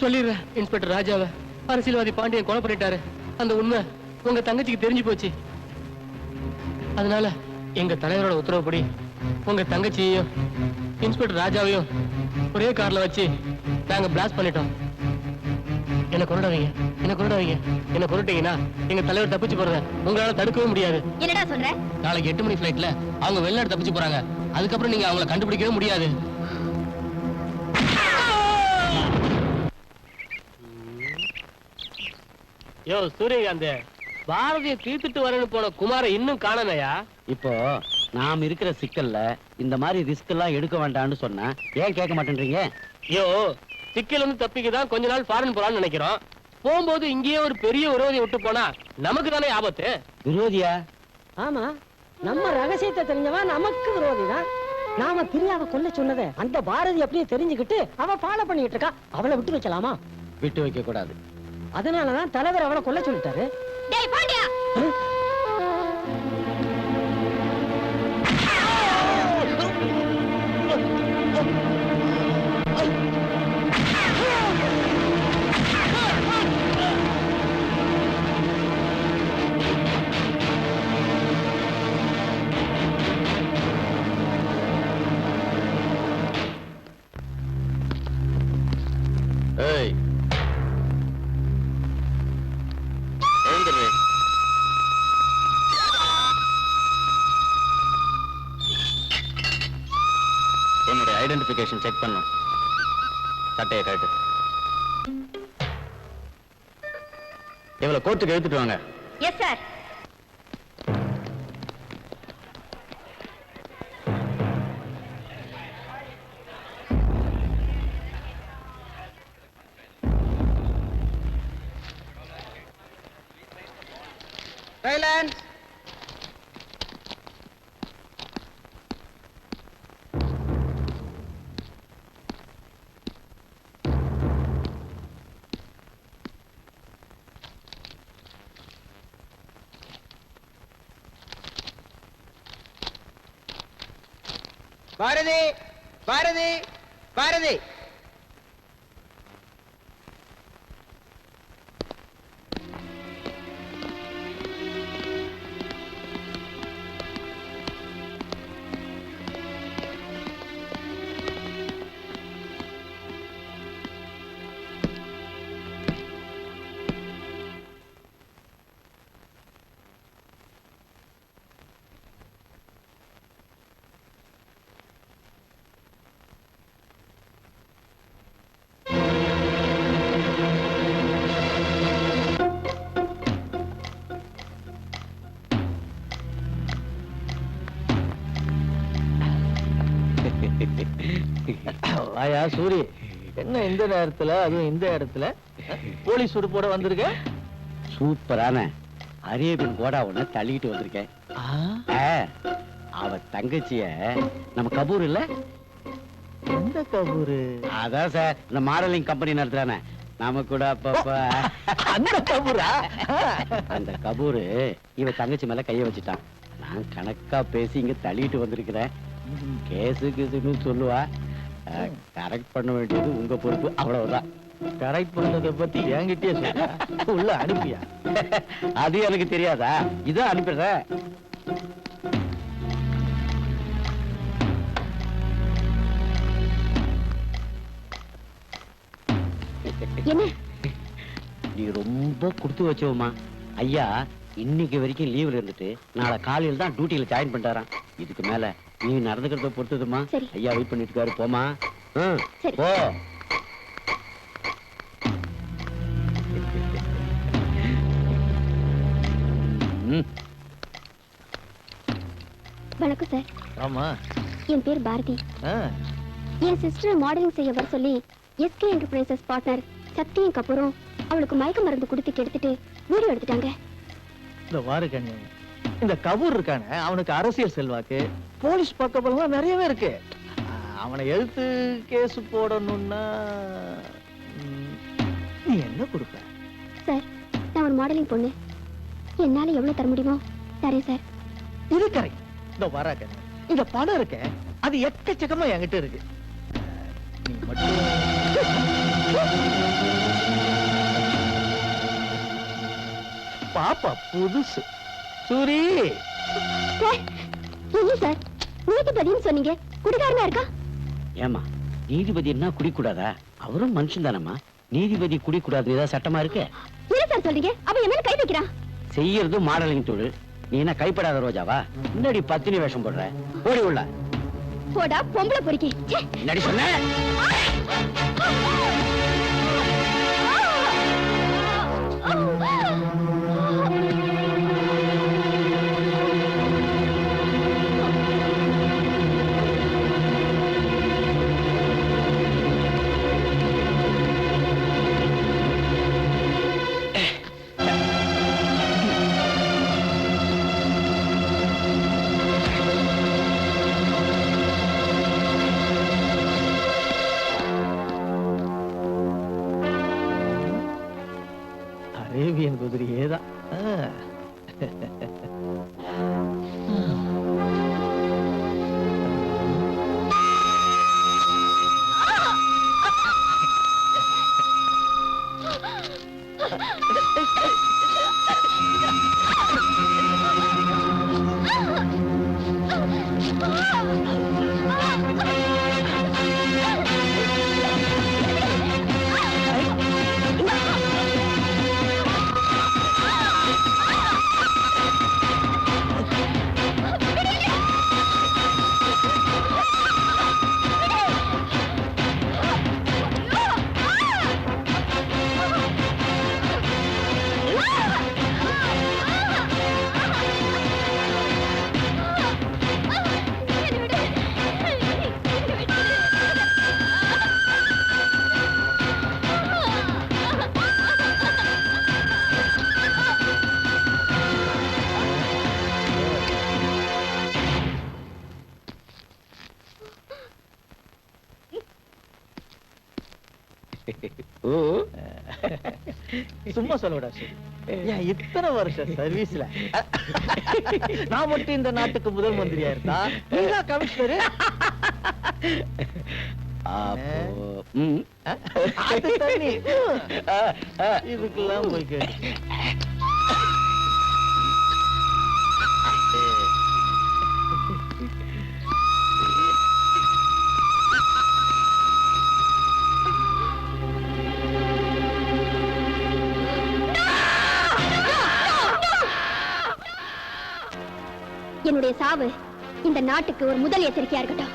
சொல்லிடுற. இன்ஸ்பெக்டர் ராஜாவை அரசியல்வாதி பாண்டியன் கொலை பண்ணிட்டாரு. அந்த உண்மை உங்க தங்கச்சிக்கு தெரிஞ்சு போச்சு. அதனால எங்க தலைவரோட உத்தரவுப்படி உங்க தங்கச்சியையும் இன்ஸ்பெக்டர் ராஜாவையும் ஒரே கார்ல வச்சு நாங்க பிளாஸ்ட் பண்ணிட்டோம். என்ன கொண்டுடாதீங்க, என்ன கொண்டுடாதீங்க. என்ன கொண்டுட்டீங்கன்னா எங்க தலைவர் தப்பிச்சு போறத உங்களால தடுக்கவும் முடியாது. என்னடா சொல்ற? நாளைக்கு 8 மணி ஃபிளைட்ல அவங்க வெளிநாடு தப்பிச்சு போறாங்க. அதுக்கப்புறம் நீங்க அவங்கள கண்டுபிடிக்கவே முடியாது. யோ சூரியகாந்த், பாரதிய தீர்த்துட்டு வரேன்னு போன குமார இன்னும் காணலையா? இப்போ நாம் இருக்கிற சிக்கல்ல இந்த மாதிரி ரிஸ்க் எல்லாம் எடுக்க வேண்டாம்னு சொன்னா ஏன் கேட்க மாட்டேன்றீங்க? யோ சிக்கல் வந்து தப்பிக்கதான் கொஞ்ச நாள் ஃபாரின் போலான்னு நினைக்கிறோம். போகும்போது இங்கேயே ஒரு பெரிய விரோதியை விட்டு போனா நமக்கு தானே ஆபத்து. விரோதியா? ஆமா, நம்ம ரகசியத்தை தெரிஞ்சவன் நமக்கு விரோதிதான். நாம பிரியாவை கொல்ல சொன்னதை அந்த பாரதி அப்படியே தெரிஞ்சுக்கிட்டு அவ ஃபாலோ பண்ணிட்டு இருக்கா. அவளை விட்டு வைக்கலாமா? விட்டு வைக்க கூடாது. அதனாலதான் தலைவர் அவளை கொல்ல சொல்லிட்டாரு. டேய் பாண்டியா, ஏய் எழுந்துரு. உன்னுடைய ஐடென்டிபிகேஷன் செக் பண்ணும். சட்டையை கழட்டு. இவளை கோர்ட்டுக்கு எடுத்துட்டு வாங்க. Yes sir. Silence. Bharathi, Bharathi, Bharathi. வாயா சூரி, என்ன இந்த நேரத்துல, அதுவும் இந்த இடத்துல போலீஸ் உடுப்போட வந்திருக்க? சூப்பரான அரேபியன் கோடா ஒண்ணு தள்ளிட்டு வந்திருக்கேன். அவ தங்கச்சிய நம்ம கபூர் இல்ல? எந்த கபூரு? அதான் சார், இந்த மாடலிங் கம்பெனி நடத்துறானே, நாம கூட அப்பப்ப அந்த கபூரா? அந்த கபூரு இவ தங்கச்சி மேல கைய வச்சுட்டான். நான் கணக்கா பேசி இங்க தள்ளிட்டு வந்திருக்கிறேன். கேசு கேசுன்னு சொல்லுவா. கரெக்ட் பண்ண வேண்டியது உங்க பொறுப்பு, அவ்வளவுதான். கரெக்ட் பண்ணதை பத்தி என்கிட்டயே சொல்ல, உள்ள அனுப்பியா? அது எனக்கு தெரியாதா? இதான் அனுப்பிடுறேன். என்ன? நீ ரொம்ப கொடுத்து வச்சோமா. ஐயா இன்னைக்கு வரைக்கும் லீவ்ல இருந்துட்டு நாளை காலையில தான் டியூட்டியில ஜாயின் பண்ணிட்டாராம். இதுக்கு மேல நீ நடந்துக்கிறத பொறுத்ததுமா. சரி. ஐயா வெயிட் பண்ணிட்டு இருக்காரு, போமா. சரி. போ. வணக்கம் சார். ஆமா. என் பேர் பாரதி. என் சிஸ்டர் மாடலிங் செய்ய வர சொல்லி எஸ்கே என்டர்பிரைசஸ் பார்ட்னர் சத்தியம் கபூரும் அவளுக்கு மயக்க மருந்து கொடுத்து கெடுத்துட்டு வீடியோ எடுத்துட்டாங்க. இந்த வாரு கண்ணு, இந்த கபூர் இருக்கானே, அவனுக்கு அரசியல் செல்வாக்கு, போலீஸ் பக்கபலம் நிறையவே இருக்கு. அவனை எழுத்து கேஸ் போடணும்னா நீ என்ன கொடுப்ப? சார், நான் ஒரு மாடலிங் பொண்ணு. என்னால எவ்வளவு தர முடியுமோ தரேன் சார். இது கரெக்ட். இந்த வரா கண்ணு, இந்த பணம் இருக்க, அது எக்கச்சக்கமா என்கிட்ட இருக்கு. நீ மட்டும் பாப்பா புதுசு. சூரி, சார், என்ன சார், நீங்க பதில் சொன்னீங்க, குடிகாரனா இருக்கா? ஏமா நீதிபதி என்ன குடிக்கூடாதா? அவரும் மனுஷன் தானம்மா. நீதிபதி குடிக்கூடாது ஏதாவது சட்டமா இருக்கு? என்ன சார் சொல்றீங்க? அவன் என் மேல கை வைக்கிறான். செய்யறது மாடலிங் தொழில். நீ என்ன கைப்படாத ரோஜாவா? முன்னாடி பத்தினி வேஷம் போடுற. ஓடி உள்ள போடா பொம்பளை பொறுக்கி. நடி சொன்ன. அரேபியன் குதிரையே தான். சும்மா சொல்லடா சரி. ஏன் இத்தனை வருஷம் சர்வீஸ்ல நான் மட்டும் இந்த நாட்டுக்கு முதல் மந்திரியா இருந்தா நீங்க கமிஷனர். அது தனி. இதுக்கெல்லாம் போய் கேட்டு என்னுடைய சாவு இந்த நாட்டுக்கு ஒரு முதல் எச்சரிக்கையா இருக்கட்டும்.